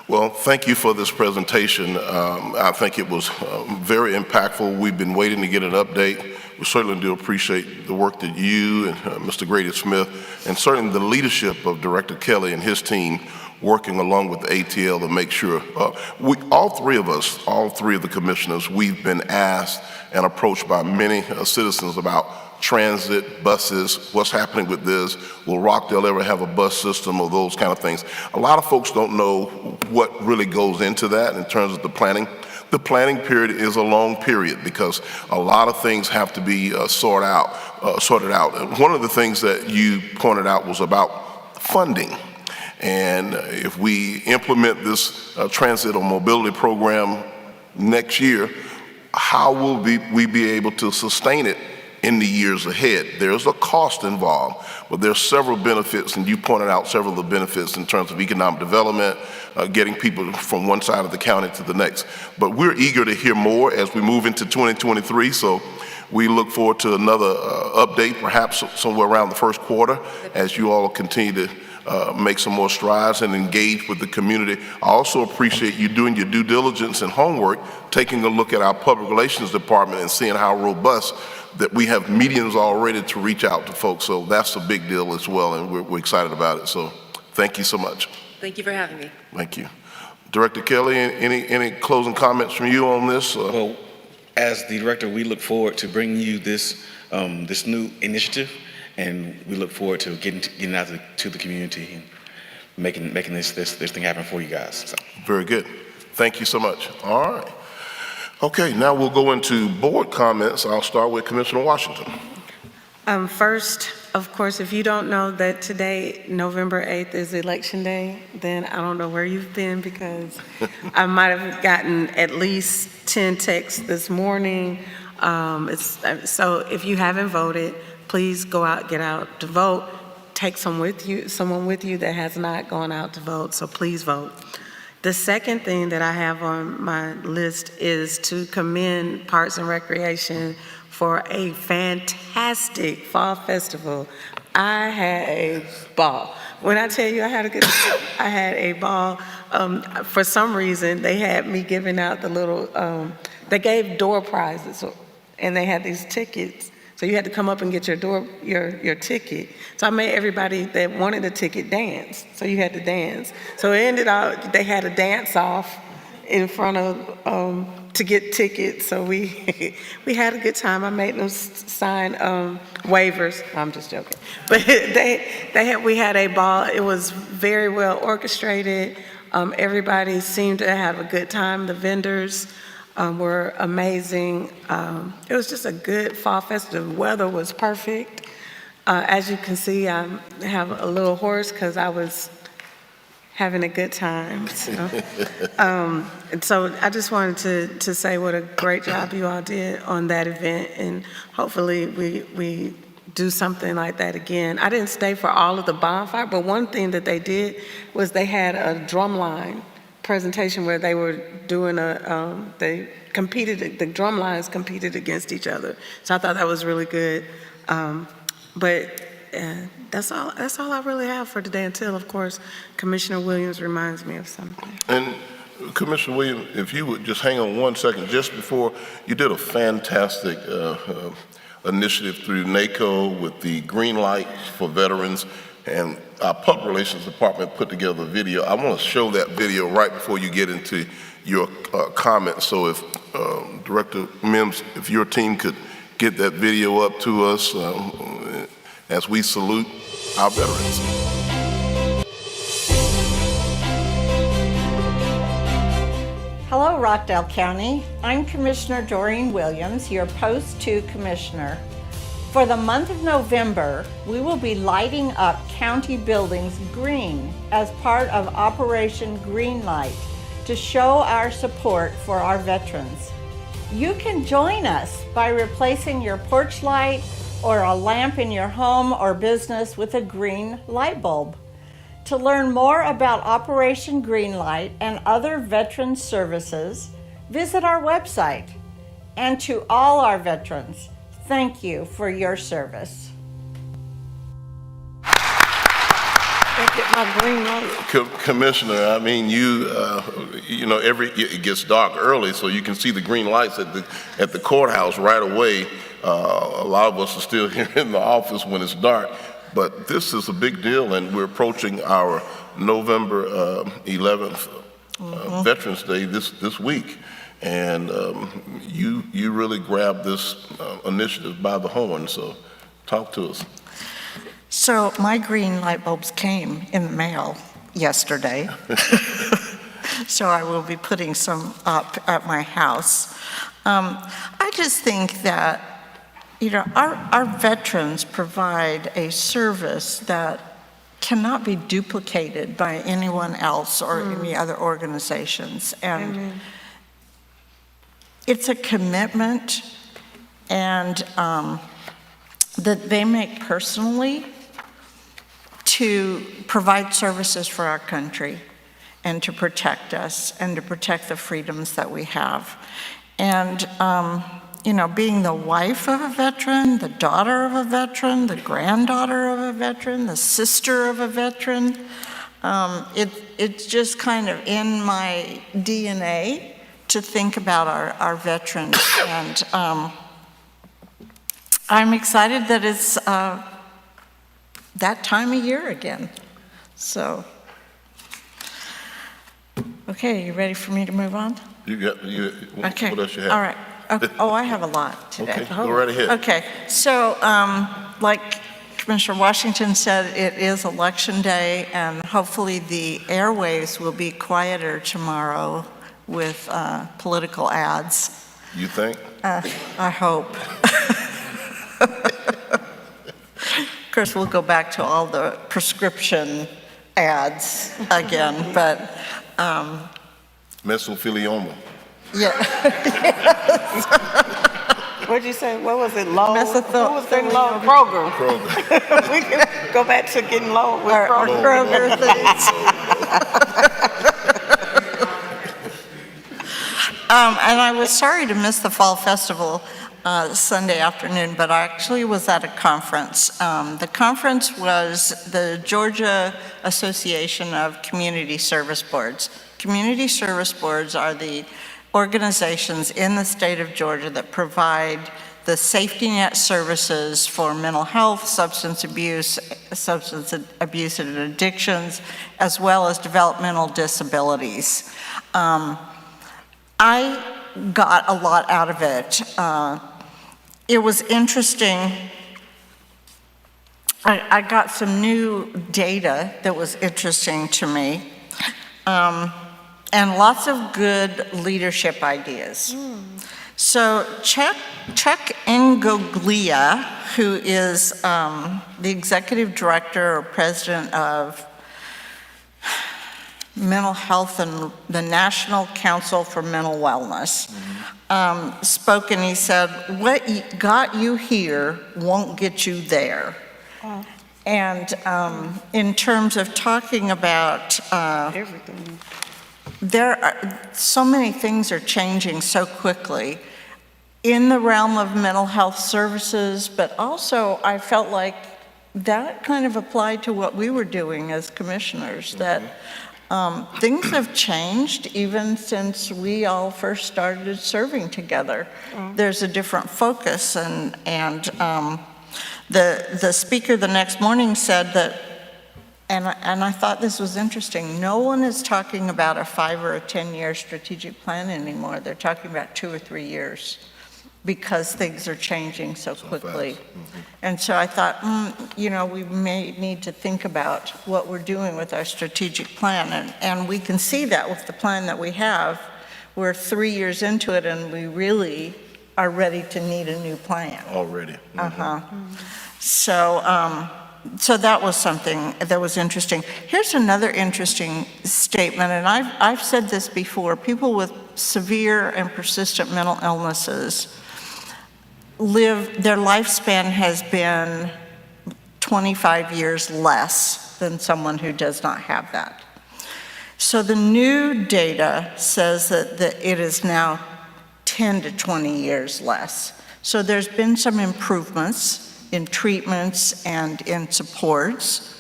Well, thank you for this presentation. I think it was very impactful. We've been waiting to get an update. We certainly do appreciate the work that you and Mr. Grady Smith, and certainly the leadership of Director Kelly and his team working along with ATL to make sure, all three of the commissioners, we've been asked and approached by many citizens about transit, buses, what's happening with this, will Rockdale ever have a bus system, or those kind of things. A lot of folks don't know what really goes into that in terms of the planning. The planning period is a long period because a lot of things have to be sorted out. And one of the things that you pointed out was about funding. And if we implement this transit or mobility program next year, how will we be able to sustain it in the years ahead? There's a cost involved, but there's several benefits, and you pointed out several of the benefits in terms of economic development, getting people from one side of the county to the next. But we're eager to hear more as we move into 2023, so we look forward to another update, perhaps somewhere around the first quarter, as you all continue to make some more strides and engage with the community. I also appreciate you doing your due diligence and homework, taking a look at our public relations department and seeing how robust that we have mediums already to reach out to folks. So that's a big deal as well, and we're excited about it. So thank you so much. Thank you for having me. Thank you. Director Kelly, any closing comments from you on this? Well, as the director, we look forward to bringing you this this new initiative, and we look forward to getting out to the community and making this thing happen for you guys. So. Very good. Thank you so much. All right. Okay, now we'll go into board comments. I'll start with Commissioner Washington. First, of course, if you don't know that today, November 8th, is Election Day, then I don't know where you've been, because I might have gotten at least 10 texts this morning. So if you haven't voted, please go out, get out to vote. Take someone with you that has not gone out to vote, so please vote. The second thing that I have on my list is to commend Parks and Recreation for a fantastic fall festival. I had a ball. When I tell you I had a ball. For some reason, they had me giving out the little, they gave door prizes, and they had these tickets. So you had to come up and get your ticket. So I made everybody that wanted a ticket dance. So you had to dance. So it ended up, they had a dance off in front of, to get tickets. So we had a good time. I made them sign waivers. I'm just joking. But we had a ball. It was very well orchestrated. Everybody seemed to have a good time. The vendors were amazing. It was just a good fall festival. The weather was perfect. As you can see, I have a little hoarse because I was having a good time. So, and so I just wanted to say what a great job you all did on that event, and hopefully we do something like that again. I didn't stay for all of the bonfire, but one thing that they did was they had a drumline presentation where they were doing the drum lines competed against each other. So I thought that was really good. But that's all I really have for today, until, of course, Commissioner Williams reminds me of something. And Commissioner Williams, if you would just hang on one second, just before, you did a fantastic initiative through NACO with the green lights for veterans, and our public relations department put together a video. I want to show that video right before you get into your comments. So if Director Mims, if your team could get that video up to us as we salute our veterans. Hello, Rockdale County. I'm Commissioner Doreen Williams, your Post 2 Commissioner. For the month of November, we will be lighting up county buildings green as part of Operation Greenlight to show our support for our veterans. You can join us by replacing your porch light or a lamp in your home or business with a green light bulb. To learn more about Operation Greenlight and other veteran services, visit our website. And to all our veterans, thank you for your service. Get my green light. Commissioner, I mean, you know, it gets dark early, so you can see the green lights at the courthouse right away. A lot of us are still here in the office when it's dark, but this is a big deal, and we're approaching our November 11th Veterans Day this week. And you really grabbed this initiative by the horn, so talk to us. So my green light bulbs came in the mail yesterday. So I will be putting some up at my house. I just think that, you know, our veterans provide a service that cannot be duplicated by anyone else or any other organizations. And it's a commitment and that they make personally to provide services for our country and to protect us and to protect the freedoms that we have. And, you know, being the wife of a veteran, the daughter of a veteran, the granddaughter of a veteran, the sister of a veteran, it's just kind of in my DNA to think about our veterans. And I'm excited that it's that time of year again. So, okay, you ready for me to move on? Okay. What else you have? All right. Oh, I have a lot today. Okay, go right ahead. Okay, so like Commissioner Washington said, it is Election Day, and hopefully the airwaves will be quieter tomorrow with political ads. You think? I hope. Of course, we'll go back to all the prescription ads again, but Mesothelioma. yeah. What'd you say? What was it? Low? Mesothelioma. Who was getting low? Kroger. Kroger. We can go back to getting low with Or Kroger. Kroger things. And I was sorry to miss the Fall Festival Sunday afternoon, but I actually was at a conference. The conference was the Georgia Association of Community Service Boards. Community service boards are the organizations in the state of Georgia that provide the safety net services for mental health, substance abuse and addictions, as well as developmental disabilities. I got a lot out of it. It was interesting. I got some new data that was interesting to me, and lots of good leadership ideas. So Chuck Ngoglia, who is the executive director or president of Mental Health and the National Council for Mental Wellness, spoke, and he said, what got you here won't get you there. Oh. And in terms of talking about Everything. there are so many things are changing so quickly in the realm of mental health services, but also I felt like that kind of applied to what we were doing as commissioners, that things have changed even since we all first started serving together. There's a different focus, and the speaker the next morning said that, and I thought this was interesting, no one is talking about a 5 or a 10-year strategic plan anymore. They're talking about 2 or 3 years because things are changing so quickly. And so I thought, we may need to think about what we're doing with our strategic plan. And we can see that with the plan that we have. We're 3 years into it, and we really are ready to need a new plan. Already. So that was something that was interesting. Here's another interesting statement, and I've said this before. People with severe and persistent mental illnesses their lifespan has been 25 years less than someone who does not have that. So the new data says that it is now 10 to 20 years less. So there's been some improvements in treatments and in supports.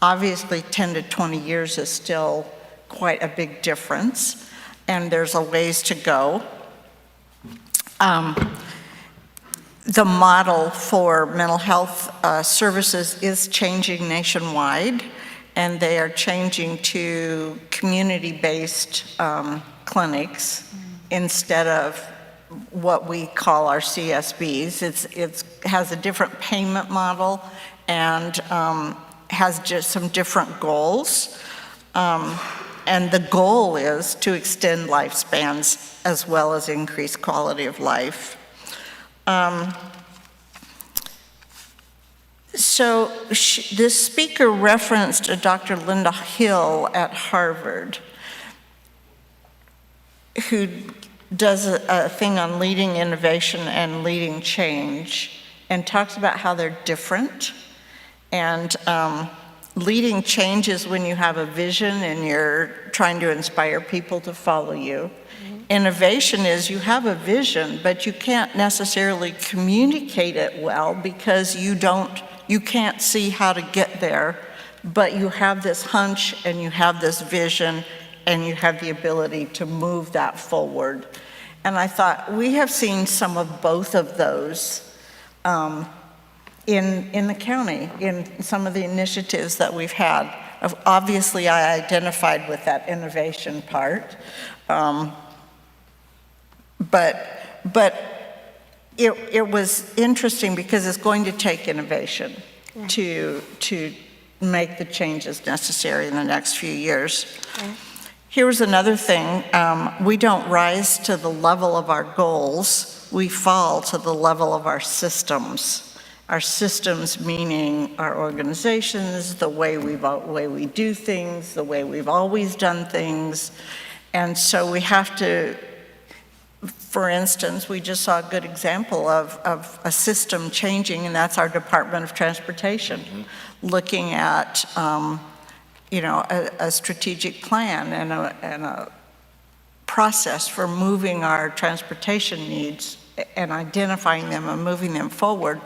Obviously, 10 to 20 years is still quite a big difference, and there's a ways to go. The model for mental health services is changing nationwide, and they are changing to community-based clinics instead of what we call our CSBs. It has a different payment model and has just some different goals. And the goal is to extend lifespans as well as increase quality of life. So this speaker referenced a Dr. Linda Hill at Harvard, who does a thing on leading innovation and leading change, and talks about how they're different. And leading change is when you have a vision and you're trying to inspire people to follow you. Innovation is you have a vision, but you can't necessarily communicate it well because you can't see how to get there, but you have this hunch and you have this vision and you have the ability to move that forward. And I thought we have seen some of both of those in the county, in some of the initiatives that we've had. Obviously, I identified with that innovation part. But it was interesting because it's going to take innovation to make the changes necessary in the next few years. Here's another thing. We don't rise to the level of our goals. We fall to the level of our systems. Our systems meaning our organizations, the way we do things, the way we've always done things. And so we have to, for instance, we just saw a good example of a system changing, and that's our Department of Transportation, looking at a strategic plan and a process for moving our transportation needs and identifying them and moving them forward.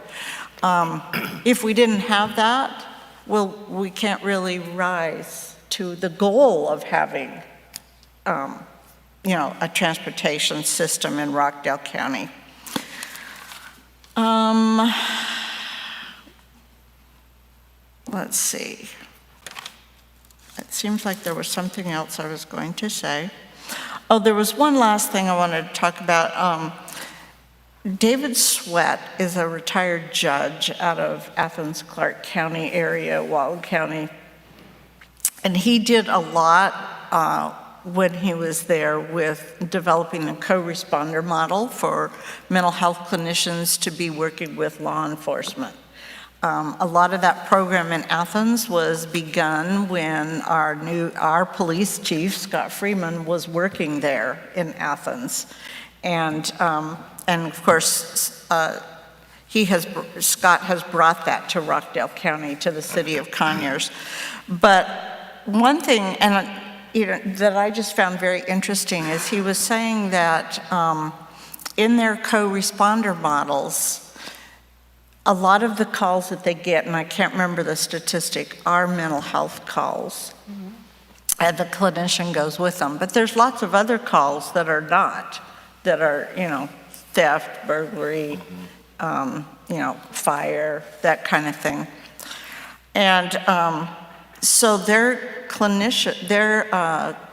If we didn't have that, well, we can't really rise to the goal of having, a transportation system in Rockdale County. Let's see. It seems like there was something else I was going to say. Oh, there was one last thing I wanted to talk about. David Sweat is a retired judge out of Athens-Clarke County area, Wald County. And he did a lot when he was there with developing a co-responder model for mental health clinicians to be working with law enforcement. A lot of that program in Athens was begun when our police chief, Scott Freeman, was working there in Athens. And of course, Scott has brought that to Rockdale County, to the city of Conyers. But one thing, that I just found very interesting is he was saying that in their co-responder models, a lot of the calls that they get, and I can't remember the statistic, are mental health calls. And the clinician goes with them. But there's lots of other calls that are not, that are, theft, burglary, fire, that kind of thing. And so their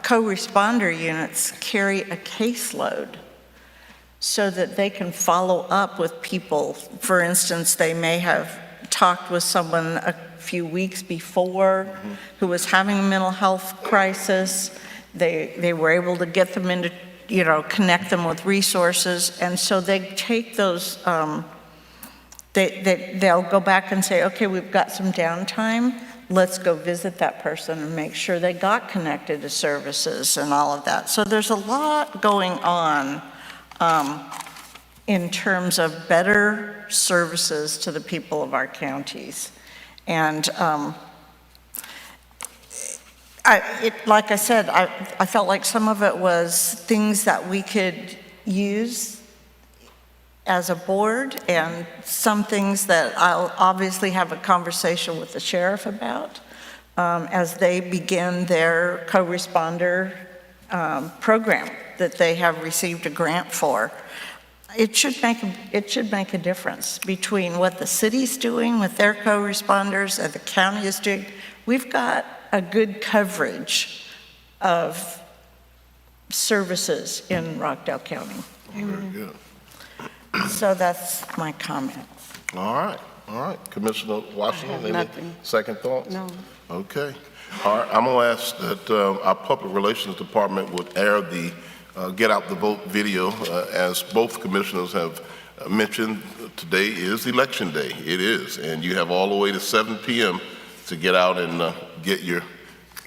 co-responder units carry a caseload so that they can follow up with people. For instance, they may have talked with someone a few weeks before who was having a mental health crisis. They were able to get them into, connect them with resources. And so they take those, they'll go back and say, okay, we've got some downtime. Let's go visit that person and make sure they got connected to services and all of that. So there's a lot going on in terms of better services to the people of our counties. And like I said, I felt like some of it was things that we could use as a board, and some things that I'll obviously have a conversation with the sheriff about as they begin their co-responder program that they have received a grant for. It should make a difference between what the city's doing with their co-responders and the county is doing. We've got a good coverage of services in Rockdale County. Very good. So that's my comments. All right. Commissioner Washington, any nothing. second thoughts? No. Okay. All right, I'm going to ask that our Public Relations Department would air the Get Out the Vote video. As both commissioners have mentioned, today is Election Day. It is, and you have all the way to 7 p.m. to get out and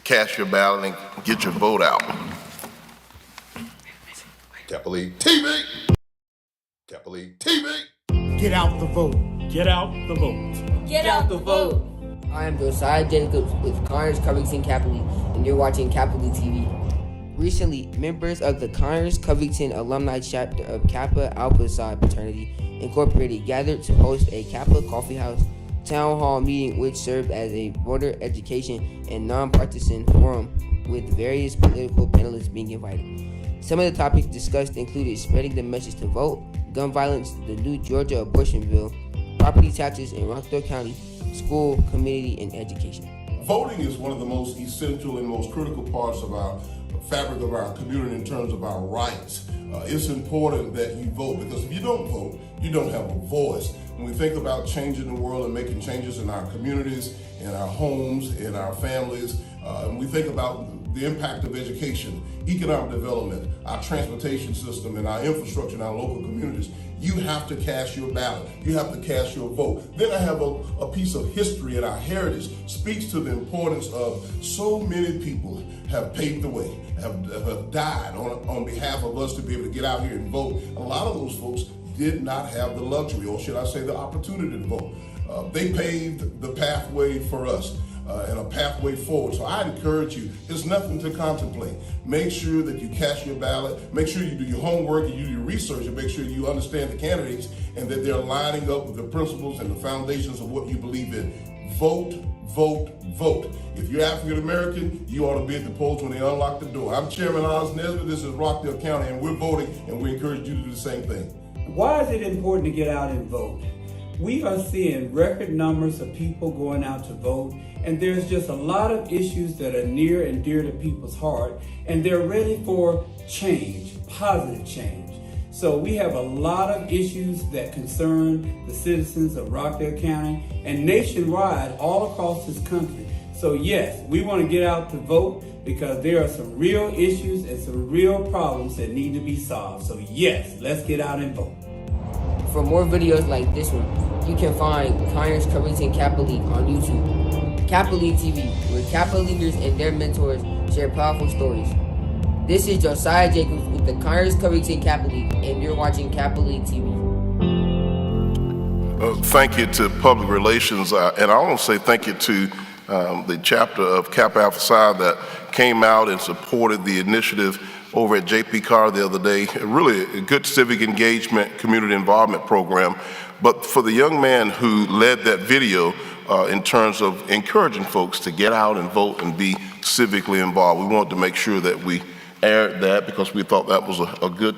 cast your ballot and get your vote out. Capital E TV. Capital E TV. Get out the vote. Get out the vote. Get out the vote. I am Josiah Jacobs with Conyers Covington Capital, and you're watching Capital TV. Recently, members of the Conyers Covington Alumni Chapter of Kappa Alpha Psi Fraternity Incorporated gathered to host a Kappa Coffee House town hall meeting, which served as a voter education and nonpartisan forum with various political panelists being invited. Some of the topics discussed included spreading the message to vote, gun violence, the new Georgia abortion bill, property taxes in Rockdale County, school, community, and education. Voting is one of the most essential and most critical parts of our fabric of our community in terms of our rights. It's important that you vote, because if you don't vote, you don't have a voice. When we think about changing the world and making changes in our communities, in our homes, in our families, and we think about the impact of education, economic development, our transportation system, and our infrastructure in our local communities, you have to cast your ballot. You have to cast your vote. Then I have a piece of history, and our heritage speaks to the importance of so many people have paved the way, have died on behalf of us to be able to get out here and vote. A lot of those folks did not have the luxury, or should I say the opportunity to vote. They paved the pathway for us. And a pathway forward. So I encourage you, there's nothing to contemplate. Make sure that you cast your ballot, make sure you do your homework and you do your research, and make sure you understand the candidates and that they're lining up with the principles and the foundations of what you believe in. Vote, vote, vote. If you're African American, you ought to be at the polls when they unlock the door. I'm Chairman Oz Nesbitt, this is Rockdale County, and we're voting, and we encourage you to do the same thing. Why is it important to get out and vote? We are seeing record numbers of people going out to vote, and there's just a lot of issues that are near and dear to people's heart, and they're ready for change, positive change. So we have a lot of issues that concern the citizens of Rockdale County and nationwide all across this country. So yes, we want to get out to vote because there are some real issues and some real problems that need to be solved. So yes, let's get out and vote. For more videos like this one, you can find Conyers Covington Kappa League on YouTube. Kappa League TV, where Kappa leaders and their mentors share powerful stories. This is Josiah Jacobs with the Conyers Covington Kappa League, and you're watching Kappa League TV. Thank you to Public Relations, and I want to say thank you to the chapter of Kappa Alpha Psi that came out and supported the initiative over at JP Carr the other day. Really a good civic engagement, community involvement program. But for the young man who led that video in terms of encouraging folks to get out and vote and be civically involved, we wanted to make sure that we aired that because we thought that was a good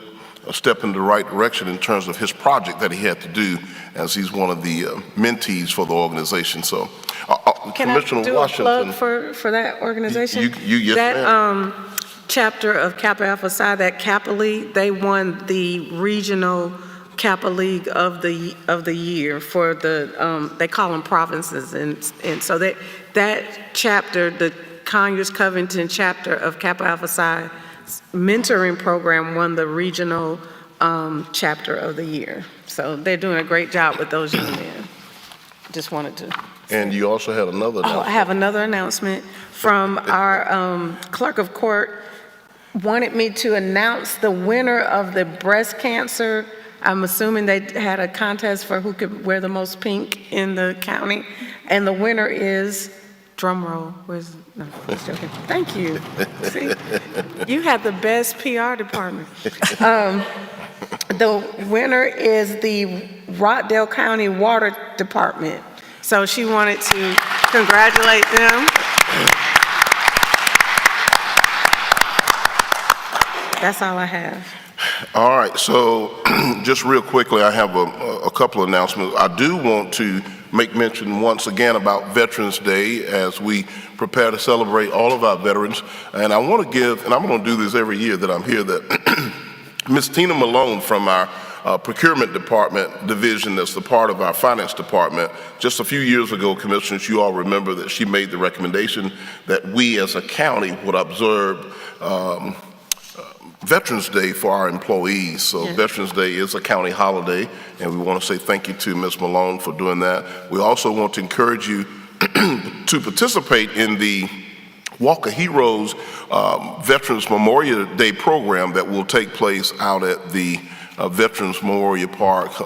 step in the right direction in terms of his project that he had to do, as he's one of the mentees for the organization. So, Can Commissioner I do Washington, a plug for that organization? yes, that ma'am. Chapter of Kappa Alpha Psi, that Kappa League, they won the regional Kappa League of the year for the they call them provinces, and so that chapter, the Conyers Covington chapter of Kappa Alpha Psi mentoring program, won the regional chapter of the year. So they're doing a great job with those young men. Just wanted to. And you also had another announcement. I have another announcement from our clerk of court. Wanted me to announce the winner of the breast cancer. I'm assuming they had a contest for who could wear the most pink in the county. And the winner is, drum roll, no, I'm just joking. Thank you. See, you had the best PR department. The winner is the Rockdale County Water Department. So she wanted to congratulate them. That's all I have. All right, so just real quickly, I have a couple of announcements. I do want to make mention once again about Veterans Day as we prepare to celebrate all of our veterans. And I want to give, and I'm going to do this every year that I'm here, that Ms. Tina Malone from our procurement department division that's the part of our finance department, just a few years ago, commissioners, you all remember that she made the recommendation that we as a county would observe Veterans Day for our employees. So yeah. Veterans Day is a county holiday, and we want to say thank you to Ms. Malone for doing that. We also want to encourage you to participate in the Walk of Heroes Veterans Memorial Day program that will take place out at the Veterans Memorial Park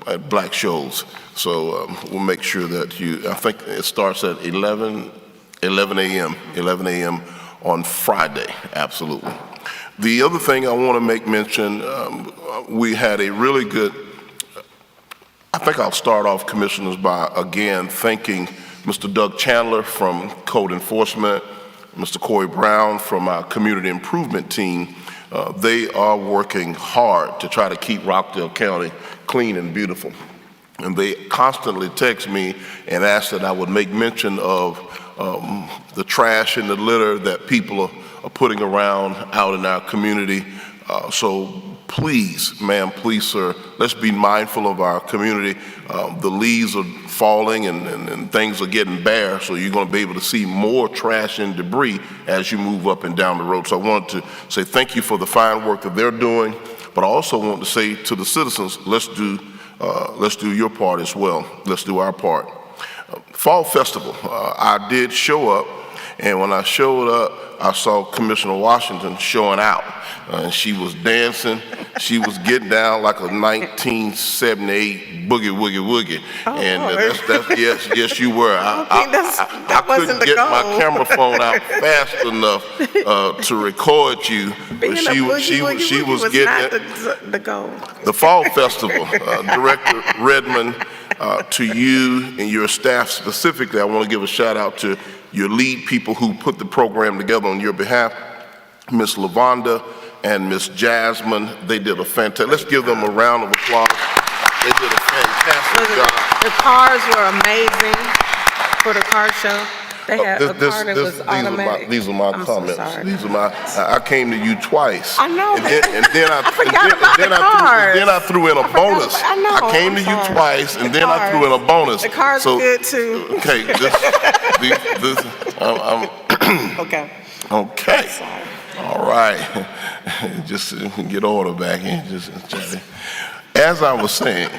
at Black Shoals. So we'll make sure that I think it starts at 11 a.m. on Friday, absolutely. The other thing I want to make mention, we had a really good, I think I'll start off, commissioners, by again thanking Mr. Doug Chandler from Code Enforcement, Mr. Corey Brown from our Community Improvement Team. They are working hard to try to keep Rockdale County clean and beautiful. And they constantly text me and ask that I would make mention of the trash and the litter that people are putting around out in our community. So please, ma'am, please, sir, let's be mindful of our community. The leaves are falling and things are getting bare, so you're going to be able to see more trash and debris as you move up and down the road. So I wanted to say thank you for the fine work that they're doing, but I also want to say to the citizens, let's do your part as well. Let's do our part. Fall Festival, I did show up, and when I showed up, I saw Commissioner Washington showing out. And she was dancing. She was getting down like a 1978 boogie woogie woogie. Yes, you were. I couldn't get my camera phone out fast enough to record you, but she was getting it. The Fall Festival, Director Redmond, to you and your staff specifically, I want to give a shout out to your lead people who put the program together on your behalf, Miss Lavonda and Miss Jasmine. They did a fantastic, let's give them a round of applause. They did a fantastic job. The cars were amazing for the car show. They had a car that was automatic. These are my comments. These are my. I came to you twice. I know. And then I forgot about the cars. Then I threw in a bonus. I know. I came to you twice, and then I threw in a bonus. The cars so, are good too. Okay. Okay. Okay. All right. Just get order back in. As I was saying,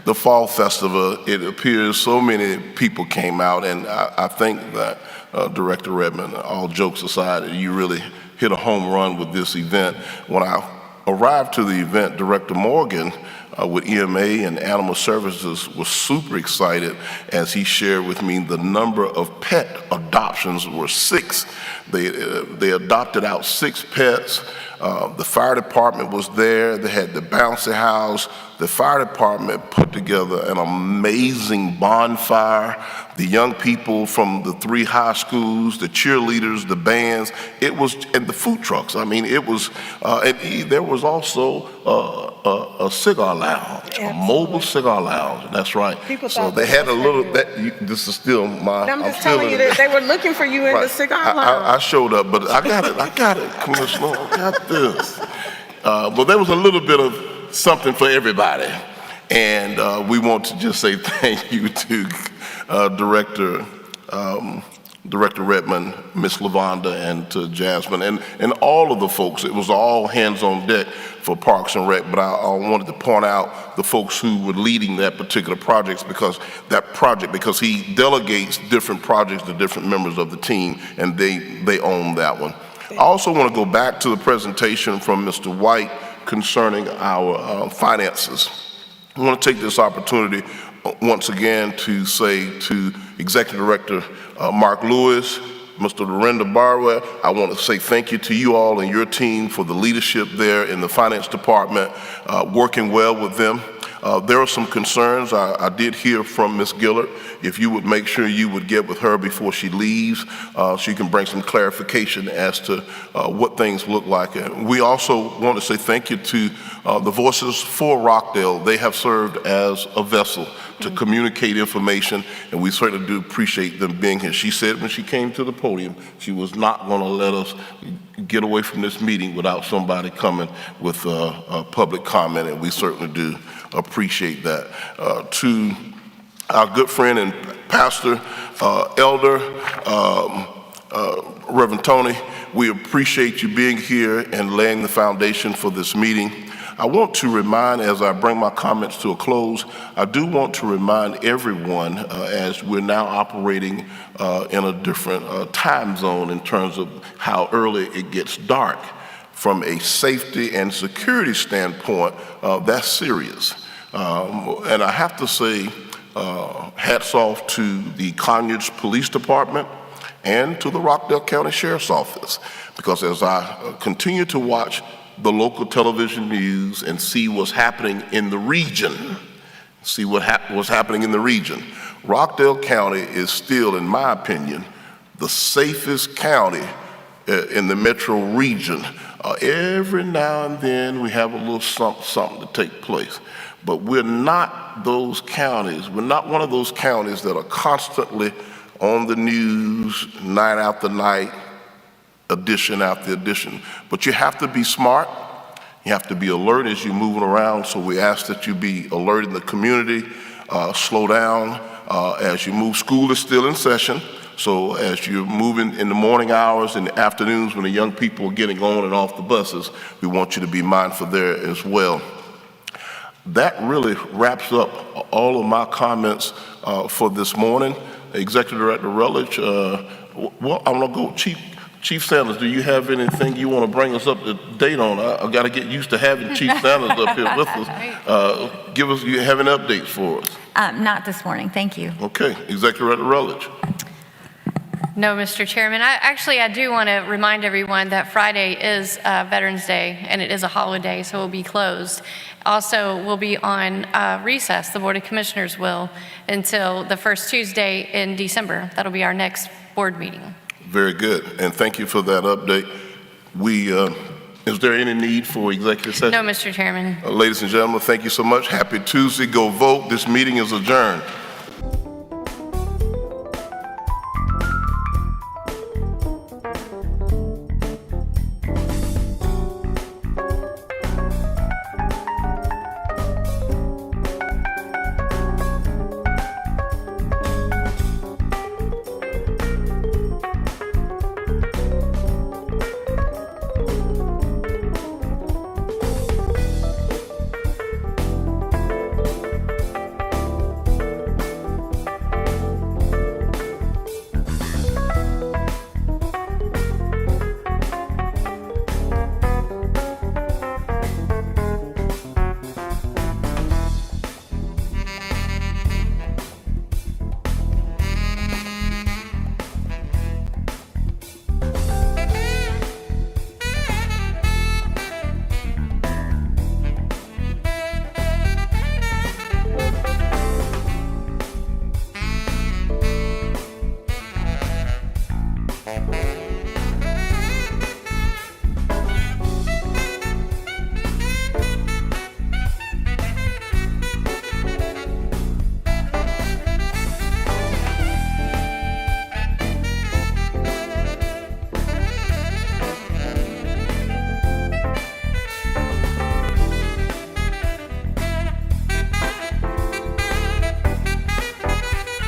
the Fall Festival, it appears so many people came out, and I think that Director Redmond, all jokes aside, you really hit a home run with this event. When I arrived to the event, Director Morgan with EMA and Animal Services was super excited as he shared with me the number of pet adoptions were 6. They adopted out 6 pets. The fire department was there. They had the bouncy house. The fire department put together an amazing bonfire. The young people from the 3 high schools, the cheerleaders, the bands, and the food trucks. I mean, it was, and there was also a cigar lounge, a mobile cigar lounge. That's right. So they had a little, this is still my, I'm just telling you that they were looking for you in the cigar lounge. I showed up, but I got it, Commissioner, I got this. But there was a little bit of something for everybody. And we want to just say thank you to Director Redmond, Miss Lavonda, and to Jasmine, and all of the folks. It was all hands on deck for Parks and Rec, but I wanted to point out the folks who were leading that particular project because he delegates different projects to different members of the team, and they own that one. I also want to go back to the presentation from Mr. White concerning our finances. I want to take this opportunity once again to say to Executive Director Mark Lewis, Mr. Lorinda Barwell, I want to say thank you to you all and your team for the leadership there in the finance department, working well with them. There are some concerns. I did hear from Ms. Gillard. If you would make sure you would get with her before she leaves, she can bring some clarification as to what things look like. And we also want to say thank you to the Voices for Rockdale. They have served as a vessel to communicate information, and we certainly do appreciate them being here. She said when she came to the podium, she was not going to let us get away from this meeting without somebody coming with a public comment, and we certainly do appreciate that. To our good friend and pastor, elder, Reverend Tony, we appreciate you being here and laying the foundation for this meeting. I want to remind, as I bring my comments to a close, I do want to remind everyone, as we're now operating in a different time zone in terms of how early it gets dark, from a safety and security standpoint, that's serious. And I have to say, hats off to the Conyers Police Department and to the Rockdale County Sheriff's Office, because as I continue to watch the local television news and see what's happening in the region, what's happening in the region, Rockdale County is still, in my opinion, the safest county in the metro region. Every now and then we have a little something to take place, but we're not those counties. We're not one of those counties that are constantly on the news night after night, addition after addition. But you have to be smart. You have to be alert as you're moving around. So we ask that you be alert in the community, slow down as you move. School is still in session. So as you're moving in the morning hours and the afternoons when the young people are getting on and off the buses, we want you to be mindful there as well. That really wraps up all of my comments for this morning. Executive Director Rutledge, well, I'm gonna go Chief Sanders, do you have anything you want to bring us up to date on? I got to get used to having Chief Sanders up here with us. You have any updates for us? Not this morning, thank you. Okay, Executive Director Rutledge. No, Mr. Chairman. I do want to remind everyone that Friday is Veterans Day, and it is a holiday, so we'll be closed. Also, we'll be on recess, the Board of Commissioners will, until the first Tuesday in December. That'll be our next board meeting. Very good, and thank you for that update. Is there any need for executive session? No, Mr. Chairman. Ladies and gentlemen, thank you so much. Happy Tuesday. Go vote. This meeting is adjourned.